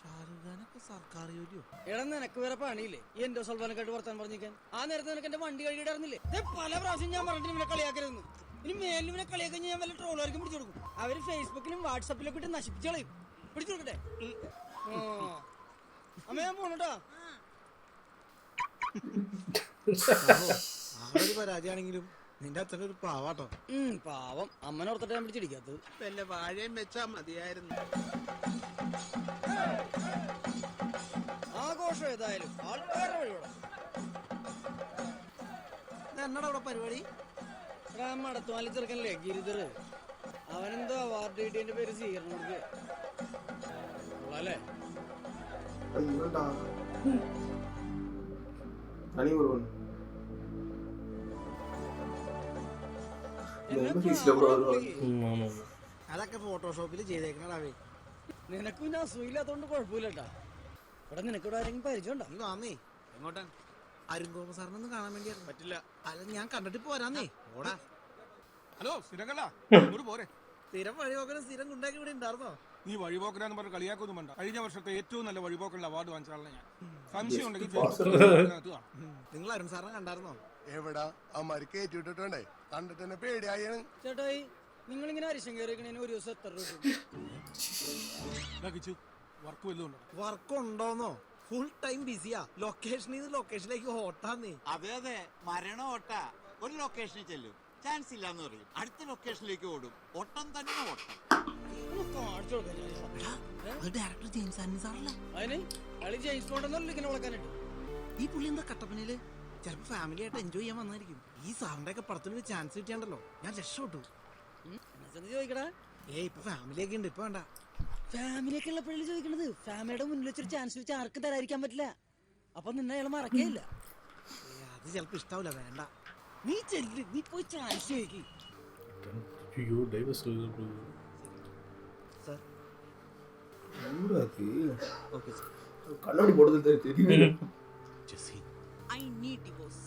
ഷാറുഖ് ഖാനൊക്കെ സർക്കാർ ജോലിയോ? എടാ നിനക്ക് വേറെ പണിയില്ലേ? എന്റെ സൽമാനൊക്കെ വർത്താൻ പറഞ്ഞിരിക്കാൻ. ആ നേരത്തെ നിനക്ക് എന്റെ വണ്ടി കഴുകിയിടായിരുന്നില്ലേ? പല പ്രാവശ്യം ഞാൻ പറഞ്ഞിട്ട് ഇവനെ കളിയാക്കരുതെന്ന്. ഇനി മേലിൽ ഇവനെ കളിയാക്കാൻ ഞാൻ വല്ല ട്രോളുകാർക്കും പിടിച്ചു കൊടുക്കും. അവര് ഫേസ്ബുക്കിലും വാട്സാപ്പിലൊക്കെ ഇട്ട് നശിപ്പിച്ചു കളയും. പിടിച്ചു കൊടുക്കട്ടെ? അമ്മ ഞാൻ പോണോട്ടോ. ആളൊരു പരാജയാണെങ്കിലും നിന്റെ അച്ഛൻ ഒരു പാവാട്ടോ. പാവം, അമ്മനോർത്തിട്ട് ഞാൻ പിടിച്ചിടിക്കാത്തത്. വല്ല വാഴയും വെച്ചാ മതിയായിരുന്നു. ആഘോഷം ഏതായാലും ആൾക്കാരുടെ വഴിയോടെ. എന്നടാ അവിടെ പരിപാടി? മടത്തുമാലി ചെറുക്കനല്ലേ ഗിരിധർ, അവനെന്തോ അവാർഡ് കിട്ടിയതിന്റെ പേര് സ്വീകരണം അല്ലേ? അതൊക്കെ ഫോട്ടോഷോപ്പിൽ ചെയ്തേക്കണേ. നിനക്കും ഞാൻ അസൂയില്ലാത്തോണ്ട് കുഴപ്പമില്ലട്ടാ. ഇവിടെ നിനക്കിവിടെ ആരെങ്കിലും പരിചയം ഉണ്ടോ? നീ വാന്നേ. എങ്ങോട്ടാ? അരുൺഗോപ സാറിനൊന്നും കാണാൻ വേണ്ടിയായിരുന്നു. പറ്റില്ല. അല്ല ഞാൻ കണ്ടിട്ട് പോരാന്നേ. ഓടാ. ഹലോ സ്ഥിരങ്ങളാ, പോരെ. സ്ഥിരം വഴിപോക്കനും സ്ഥിരം കൊണ്ടാക്കി ഇവിടെ ഉണ്ടായിരുന്നോ? നീ വഴിപോക്കനാന്ന് പറഞ്ഞ് കളിയാക്കൊന്നും വേണ്ട. കഴിഞ്ഞ വർഷത്തെ ഏറ്റവും നല്ല വഴിപോക്കനുള്ള അവാർഡ് വാങ്ങിച്ചാളെ ഞാൻ. സംശയം ഉണ്ടെങ്കിൽ നിങ്ങൾ അരുൺ സാറിനെ കണ്ടായിരുന്നോ? എവിടാ അവന്മാര് കയറ്റിവിട്ടിട്ടുണ്ടേ. കണ്ടിട്ട് തന്നെ പേടിയായാണ്. ചേട്ടായി, നിങ്ങളിങ്ങനെ അരിശം കയറിക്കണേന് ഒരു ദിവസം എത്ര രൂപ? വർക്ക് വല്ലതും വർക്ക് ഉണ്ടോന്നോ? ഫുൾ ടൈം ബിസിയാ. ലൊക്കേഷനിൽ നിന്ന് ലൊക്കേഷനിലേക്ക് ഓട്ടാന്നേ. അതെ അതെ, മരണ ഓട്ടാ. ഒരു ലൊക്കേഷനിൽ ചെല്ലും, ചാൻസ് ഇല്ലാന്ന് പറയും, അടുത്ത ലൊക്കേഷനിലേക്ക് ഓടും, ഓട്ടം തന്നെ ഓട്ടം. ഡയറക്ടർ ജെയിംസ് ആന്റണി സാറല്ലേ? അതിന് ജെയിംസ് ബോണ്ടെന്നല്ലേ ഇങ്ങനെ വിളക്കാനായിട്ട്? ഈ പുള്ളി എന്താ കട്ടപ്പനയില് ചിലപ്പോ ഫാമിലി ആയിട്ട് എൻജോയ് ചെയ്യാൻ വന്നായിരിക്കും. ഈ സാറിന്റെ ഒക്കെ പടത്തിന് ചാൻസ് കിട്ടിയാണ്ടല്ലോ ഞാൻ രക്ഷപ്പെട്ടു. ചോദിക്കടാ, ഇപ്പൊ ഫാമിലി ഒക്കെ ഉണ്ട്, ഇപ്പൊ വേണ്ട. ഫാമിലി ഒക്കെ ഉള്ളപ്പോഴല്ലേ ചോദിക്കണത്? ഫാമിലിയുടെ മുന്നിൽ വെച്ചൊരു ചാൻസ് വെച്ച് ആർക്കും തരാതിരിക്കാൻ പറ്റില്ല. അപ്പൊ നിന്നെ അയാൾ മറക്കേയില്ല. അത് ചിലപ്പോ ഇഷ്ടാവില്ല, വേണ്ട. നീ ചെല്ല്, നീ പോയി ചാൻസ് ചോദിക്കും. കണ്ണാടി പോടുന്നത് தெரியும். I need divorce.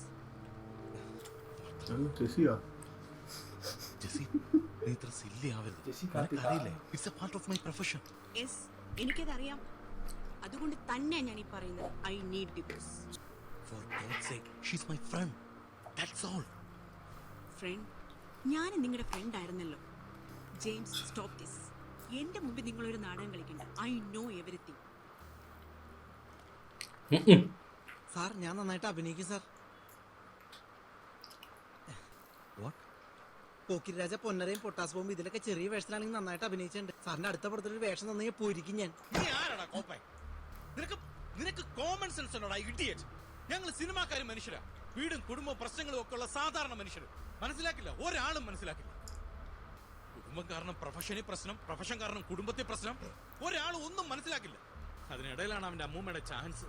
ജെസിയാ ജെസി, നീ ഇത്ര സില്ലി ആവരുത്. അറിയില്ലേ, it's a part of my profession. Yes, എനിക്കതറിയാം. അതുകൊണ്ട് തന്നെ ഞാൻ ഈ പറയുന്നത് I need divorce. For God's sake, she is my friend, that's all. Friend? ഞാൻ നിങ്ങളുടെ ഫ്രണ്ട് ആയിരുന്നല്ലോ. James, stop this. എന്റെ മുമ്പിൽ നിങ്ങളൊരു നാടകം കളിക്കണ്ട. I know everything. സാർ, ഞാൻ നന്നായിട്ട് അഭിനയിക്കും സാർ. പോക്കിരി രാജ, പൊന്നരയും പൊട്ടാസ് ബോംബ് ഇതിലൊക്കെ ചെറിയ വേഷത്തിലാണെങ്കിൽ നന്നായിട്ട് അഭിനയിച്ചിട്ടുണ്ട്. സാറിന്റെ അടുത്ത പടത്തിൽ ഒരു വേഷം തന്നെങ്കിൽ പോയിരിക്കും ഞാൻ. നീ ആരാടാ കോപ്പേ? നിനക്ക് കോമൺ സെൻസ് ഉണ്ടോടാ ഇഡിയറ്റ്? ഞങ്ങൾ സിനിമാക്കാരും മനുഷ്യരാ, വീടും കുടുംബവും പ്രശ്നങ്ങളും ഒക്കെ ഉള്ള സാധാരണ മനുഷ്യർ. മനസ്സിലാക്കില്ല, ഒരാളും മനസ്സിലാക്കില്ല. കുടുംബം കാരണം പ്രൊഫഷനിൽ പ്രശ്നം, പ്രൊഫഷൻ കാരണം കുടുംബത്തിൽ പ്രശ്നം, ഒരാളും ഒന്നും മനസ്സിലാക്കില്ല. അതിനിടയിലാണ് അവന്റെ അമ്മൂമ്മയുടെ ചാൻസ്.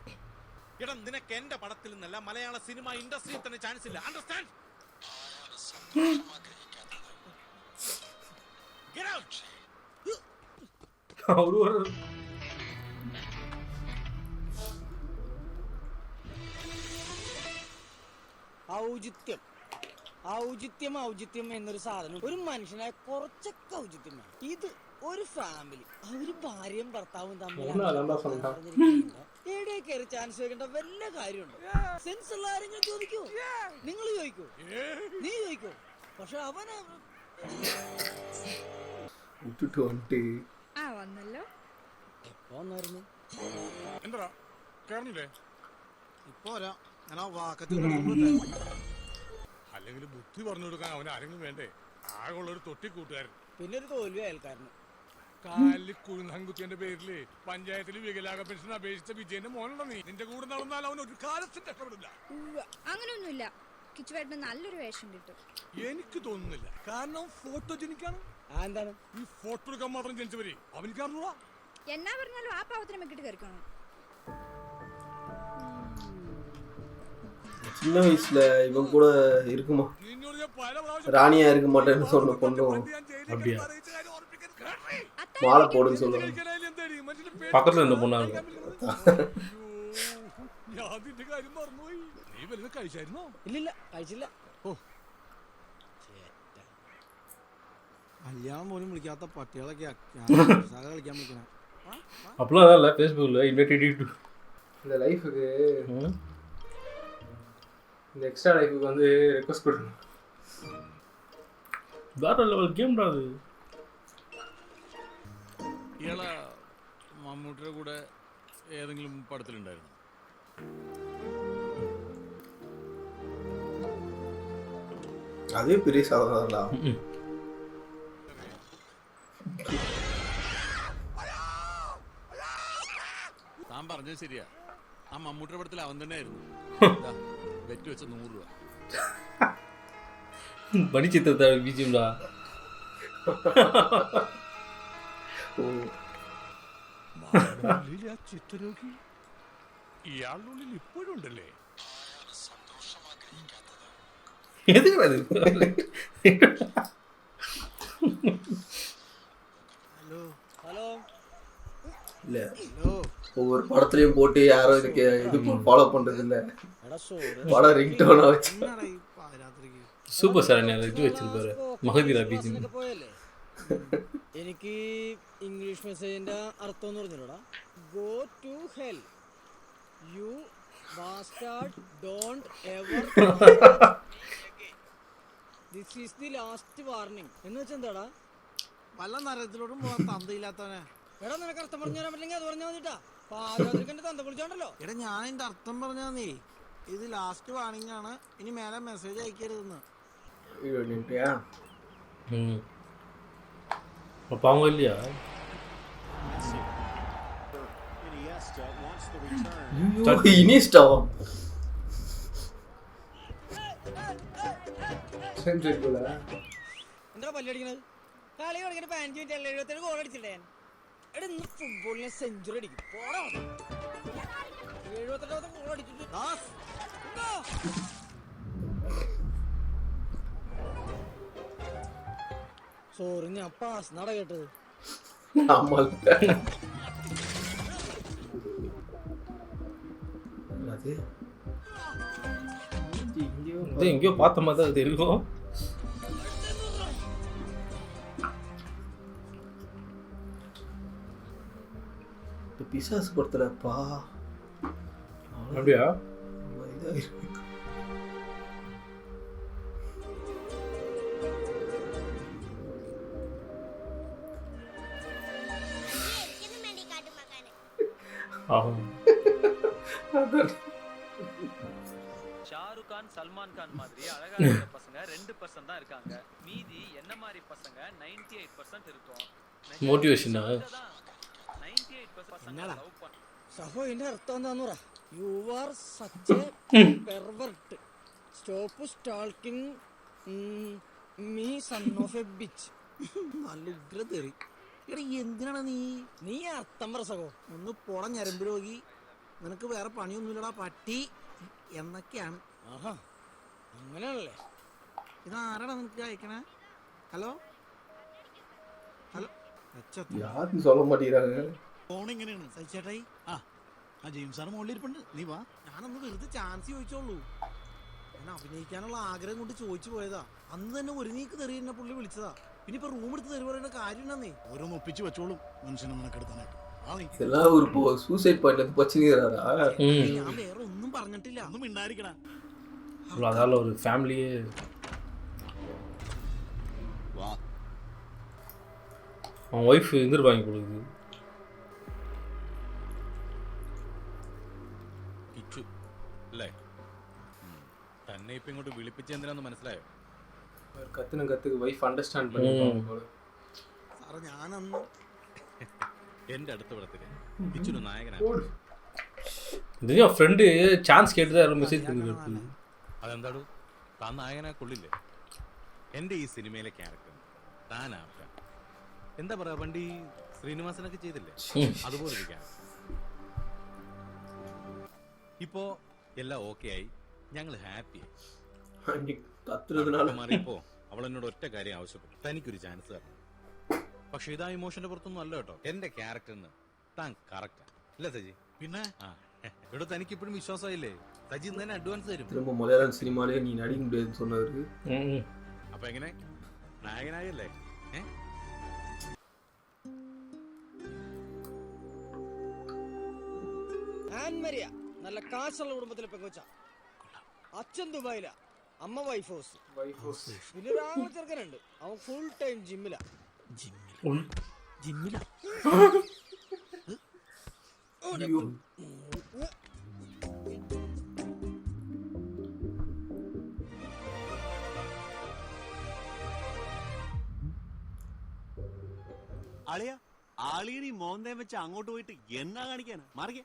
എടാ, നിനക്ക് എന്റെ പടത്തിൽ നിന്നല്ല മലയാള സിനിമ ഇൻഡസ്ട്രിയിൽ തന്നെ ചാൻസ് ഇല്ല. അണ്ടർസ്റ്റാൻഡ്? Get out! ഔചിത്യം ഔചിത്യം ഔചിത്യം എന്നൊരു സാധനം ഒരു മനുഷ്യനായ കുറച്ചൊക്കെ ഔചിത്യം വേണം. ഇത് ഒരു ഫാമിലി, അവര് ഭാര്യയും ഭർത്താവും തമ്മിൽ എവിടെ കയറി ചാൻസ് വെക്കേണ്ട വല്ല കാര്യമുണ്ടോ? സെൻസ് ഉള്ള ആരെങ്കിലും ചോദിക്കൂ? നിങ്ങൾ ചോദിക്കൂ, നീ ചോദിക്കൂ. പക്ഷെ അവന് വന്നല്ലോ. എപ്പോ വന്നായിരുന്നു? എന്താ കേറണില്ലേ? ഇപ്പൊ വരാം. ഞാൻ ആ വാക്കത്തിൽ അല്ലെങ്കിൽ ബുദ്ധി പറഞ്ഞു കൊടുക്കാൻ അവൻ ആരെങ്കിലും വേണ്ടേ? ആകെ ഉള്ളൊരു തൊട്ടി കൂട്ടുകാരൻ, പിന്നെ ഒരു തോൽവി അയൽക്കാരന്. കാലിൽ കുഴുന്നങ്കുത്തിന്റെ പേരില് പഞ്ചായത്തിൽ വികലാംഗ പെൻഷൻ അപേക്ഷിച്ച വിജയന്റെ മോനുണ്ടോ നീ? നിന്റെ കൂടെ നടന്നാൽ അവൻ ഒരു കാലത്തും രക്ഷപ്പെടില്ല. അങ്ങനെയൊന്നുമില്ല, കിച്ചുവേട്ടന് നല്ലൊരു വേഷം കിട്ടും. എനിക്ക് തോന്നുന്നില്ല, കാരണം ഫോട്ടോ ജനിക്കാണ്. എന്താണ് ഈ ഫോട്ടോ എടുക്കാൻ മാത്രം ജനിച്ചവരെ അവനിക്കാറുള്ള എന്നാ പറഞ്ഞാലും ആ പാവത്തിനെ മെക്കിട്ട് കയറിക്കണം. சின்ன வயசுல இவன் கூட இருக்குமா, ராணியா இருக்க மாட்டேன்னு சொன்ன பொண்ணும் அப்படியா மாலை போடுன்னு சொல்லுவாங்க. பக்கத்துல இருந்த பொண்ணா இருக்கும். കഴിച്ചായിരുന്നോ? ഇല്ലില്ല, കഴിച്ചില്ല. ഓ, കല്യാണം പോലും വിളിക്കാത്ത പട്ടികളൊക്കെ കളിക്കാൻ വിളിക്കണേ. அப்படிலாம் இல்லை, ஃபேஸ்புக்கில் இன்வைட்டட். இந்த லைஃபுக்கு இந்த எக்ஸ்ட்ரா லைஃபுக்கு வந்து ரெக்வஸ்ட் கொடுக்கணும். வேற லெவல் கேம்டா அது. ഇയാളെ മമ്മൂട്ടിയുടെ കൂടെ ഏതെങ്കിലും പടത്തിലുണ്ടായിരുന്നു? அதே பெரிய சாதனை தான். താൻ പറഞ്ഞത് ശരിയാ. ആ മമ്മൂട്ടിയുടെ പടത്തിൽ അവൻ തന്നെ ആയിരുന്നു. വെറ്റ് വെച്ച 100 രൂപ. படி சித்திரத்தை பிஜிம்டா. ചിത്രരോഗി ഇയാളുടെ ഉള്ളിൽ ഇപ്പോഴും ഉണ്ടല്ലേ? எதுக்குறது? ஹலோ இல்ல, ஒவ்வொரு படத்துலயும் போட்டு யாரும் இதுக்கு இது ஃபாலோ பண்றது இல்ல. படம் ரிங்டோனா வச்சு സൂപ്പർ സാറേ ഇത് വെച്ചിരിപ്പാரு മഹദീറ ബീജിം. എനിക്ക് ഇംഗ്ലീഷ് മെസ്സേജിന്റെ അർത്ഥം എന്ന് പറഞ്ഞില്ലടാ. Go to hell you bastard don't ever this is the last warning എന്ന് വെച്ചാൽ എന്താടാ? പല നരകത്തിലോട്ടും പോകാൻ തന്തയില്ലാത്തവനെ. എടാ, നിനക്ക് അർത്ഥം പറഞ്ഞു തരാൻ പറ്റില്ലെങ്കിൽ അത് പറഞ്ഞാൽ മതിട്ടാ. പാചകത്തിന്റെ തന്ത കുളിച്ചോണ്ടല്ലോ. എടാ, ഞാൻ എന്റെ അർത്ഥം പറഞ്ഞാ നീ ഇത് ലാസ്റ്റ് വാണിംഗ് ആണ്, ഇനി മേലെ മെസ്സേജ് അയക്കരുതെന്ന്. அப்போ அவங்க இல்லையா? ഇനിയിഷ്ടാവോ? എന്താ പല്ലടിക്കണത്? കളി തുടങ്ങിയിട്ട് 15 മിനിറ്റ് അല്ലേ, 77 ഗോൾ അടിച്ചിട്ടേ. എടാ ഇന്ന് ഫുട്ബോളിനെ സെഞ്ചുറി അടിക്കും. പോടാ 78 ഗോൾ അടിച്ചിട്ട് സോറി, ഞാൻ പാസ് നട കേട്ടത്. இது எங்கேயோ பார்த்த மாதிரி தான் தெரியும். பிசாசு படத்துலப்பா அப்படியா? ஷாருக் கான், சல்மான் கான் மாதிரி அழகான பசங்க 2% தான் இருக்காங்க. மீதி என்ன மாதிரி பசங்க 98% இருக்கும். மோட்டிவேஷனா? 98% பசங்க லவ் பண்ண. സഹോ ഇതിന്റെ അർത്ഥം എന്താന്ന് പറ. You are such a pervert. Stop stalking me son of a bitch. നല്ല ഉഗ്ര തെറി. എടാ എന്തിനാണ് നീ അർത്ഥം പറ സഹോ. ഒന്ന് പോടാ ഞരമ്പ് രോഗി, നിനക്ക് വേറെ പണിയൊന്നുമില്ലടാ പട്ടി എന്നൊക്കെയാണ്. ആഹാ അങ്ങനെയാണല്ലേ. ഇതാരാടാ നിനക്ക് അയക്കണേ? ഹലോ ഹലോ, யாருன்னு சொல்ல மாட்டேங்கிறாங்க. ഫോണെങ്ങനെയാണ് സഹിച്ചേട്ടായി? ആ ജെയിംസ് സാറ് മുകളിൽ ഇരിപ്പുണ്ട്, നീ വാ. ഞാനൊന്ന് വെറുതെ ചാൻസ് ചോദിച്ചോളൂ. ഞാൻ അഭിനയിക്കാനുള്ള ആഗ്രഹം കൊണ്ട് ചോദിച്ചു പോയതാ. അന്ന് തന്നെ ഒരു നീക്ക് തെറി എന്നെ പുള്ളി വിളിച്ചതാ. പിന്നെ ഇപ്പൊ റൂം എടുത്ത് തെറി പറയേണ്ട കാര്യം ഉണ്ടെന്നേ. ഓരോന്ന് ഒപ്പിച്ച് വെച്ചോളും മനുഷ്യനെ നിനക്കെടുത്താനായിട്ട്. இதெல்லாம் ஒரு சூசைட் பாயிண்ட்ல இருந்து பச்சினிக்கிறாரா? ഞാൻ വേറെ ഒന്നും പറഞ്ഞിട്ടില്ല. ഒന്നും മിണ്ടായിരിക്കണ. அதால ஒரு ஃபேமிலியே വാ. அவன் ஒய்ஃப் இருந்திருப்பாங்க கொடுக்குது. കിച്ചു അല്ലേ? തന്നെ ഇപ്പൊ ഇങ്ങോട്ട് വിളിപ്പിച്ചെന്തിനാന്ന് മനസ്സിലായോ? കത്തിനും കത്ത് വൈഫ് അണ്ടർസ്റ്റാൻഡ് பண்ணிப்பாங்க. സാറേ ഞാനന്ന് എന്റെ അടുത്ത പടത്തില് കിച്ചുന് നായകനാണ്. ഇതിന് ഫ്രണ്ട് ചാൻസ് കേട്ടത് ആരും മെസ്സേജ് തന്നിട്ടുണ്ട്. അതെന്താടു താൻ നായകനാ കൊള്ളില്ലേ? എന്റെ ഈ സിനിമയിലെ ക്യാരക്ടർ താനാക്കാം. എന്താ പറയാ, പണ്ട് ഈ ശ്രീനിവാസനൊക്കെ ചെയ്തില്ലേ, അതുപോലെ ഒരു ക്യാരക്ടർ. ഇപ്പോ എല്ലാം ഓക്കെ ആയി, ഞങ്ങൾ ഹാപ്പിയായി. മാറിയപ്പോ അവൾ എന്നോട് ഒറ്റ കാര്യം ആവശ്യപ്പെട്ടു, തനിക്കൊരു ചാൻസ് തരണം. പക്ഷെ ഇതാ ഇമോഷന്റെ പുറത്തൊന്നും അല്ല കേട്ടോ. എന്റെ ക്യാരക്ടറിന് താൻ കറക്റ്റാ അല്ലേ സജി? പിന്നെ ഇവിടെ തനിക്ക് ഇപ്പോഴും വിശ്വാസമായില്ലേ? സജി തന്നെ അഡ്വാൻസ് തരും. திரும்ப மலையாள சினிமாலே நீ நடிக்க முடியாதுன்னு சொன்னவருக்கு അപ്പൊ എങ്ങനെ നായകനായല്ലേ? ആൻമരിയ നല്ല കാശുള്ള കുടുംബത്തിലെ പെങ്കൊച്ച. അച്ഛൻ ദുബായില, അമ്മ വൈഫ് ഹൗസ്. പിന്നെ ഒരാളെ ചെറുക്കനുണ്ട്, അവൻ ഫുൾ ടൈം ജിമ്മില. അളിയ ആളിയനി മോന്തേം വെച്ച് അങ്ങോട്ട് പോയിട്ട് എന്നാ കാണിക്കാനാ? മാറിക്കേ,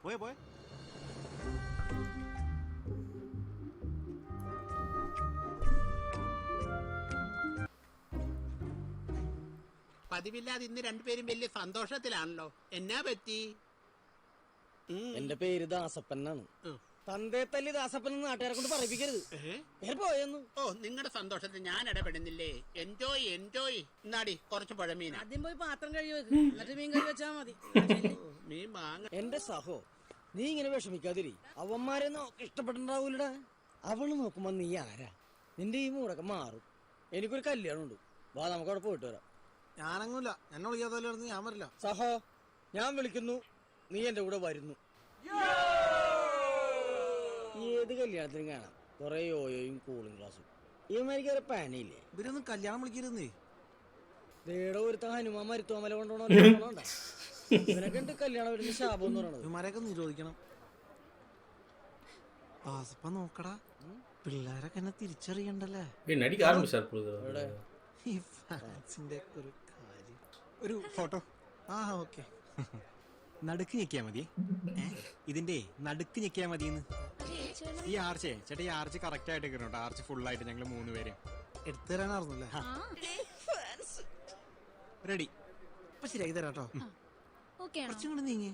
പോയെ പോയെ. പതിവില്ലാതെ ഇന്ന് രണ്ടുപേരും വലിയ സന്തോഷത്തിലാണല്ലോ. എന്നാ പറ്റി? എന്റെ പേര് ദാസപ്പൻ എന്നാണ്. തന്തേ തല്ലി ദാസപ്പൻ എന്ന് നാട്ടുകാരെ കൊണ്ട് പറയിപ്പിക്കരുത്. പോയെന്നു. ഓ, നിങ്ങളുടെ സന്തോഷത്തിൽ ഞാൻ ഇടപെടുന്നില്ലേ? Enjoy enjoy. എന്നാടി കുറച്ച് പഴമീൻ. ആദ്യം പോയി പാത്രം കഴുകി വെക്കും, എന്നിട്ട് മീൻ കഴുകി വെച്ചാ മതി. മീൻ വാങ്ങ. എന്റെ സഹോ, നീ ഇങ്ങനെ വിഷമിക്കാതിരി. അവന്മാരെ ഇഷ്ടപ്പെട്ടിട്ടുണ്ടാവൂലടാ. അവള് നോക്കുമ്പോ നീ ആരാ? നിന്റെ ഈ മൂടൊക്കെ മാറും. എനിക്കൊരു കല്യാണം ഉണ്ട്, വാ നമുക്ക് അവിടെ പോയിട്ട് വരാം. ഞാനങ്ങൂല്ല, എന്നെ വിളിക്കാത്തവരായിരുന്നു ഞാൻ വരില്ല. സഹോ, ഞാൻ വിളിക്കുന്നു, നീ എന്റെ കൂടെ വരുന്നു. ഏത് കല്യാണത്തിനും കാണാം കൊറേ യോയോയും കൂളിംഗ് ഗ്ലാസും. ഇവന്മാർക്ക് പാനില്ലേ? ഇവരൊന്നും കല്യാണം വിളിക്കരുന്നേ. ദേടെ ഒരുത്ത ഹനുമാൻ മരുത്തോമല കൊണ്ടോണോ? ഇവനൊക്കെ ഉണ്ട് കല്യാണം വരുന്ന ശാപം എന്ന് പറയണത്. ഇവന്മാരെയൊക്കെ നിരോധിക്കണം. ആസപ്പ നോക്കടാ, പിള്ളേരൊക്കെ എന്നെ തിരിച്ചറിയണ്ടല്ലേ. നടിக்க ஆரம்பிச்சார் ഈ ഫാൻസിന്റെ ഒരു കാര്യം. ഒരു ഫോട്ടോ. ആ ഓക്കെ. നടുക്ക് ഞെക്കിയാ മതി. ഇതിന്റെ നടുക്ക് ഞെക്കിയാ മതിന്ന്. ഈ ആർച്ചേ ചേട്ടാ, ഈ ആർച്ച് കറക്റ്റ് ആയിട്ട് കിട്ടും. ആർച്ച് ഫുൾ ആയിട്ട് ഞങ്ങൾ 3 പേരെ എടുത്തു തരാനായിരുന്നല്ലേ. റെഡി. അപ്പൊ ശരിയാക്കി തരാം കേട്ടോ. കുറച്ചും കൂടെ നീങ്ങി.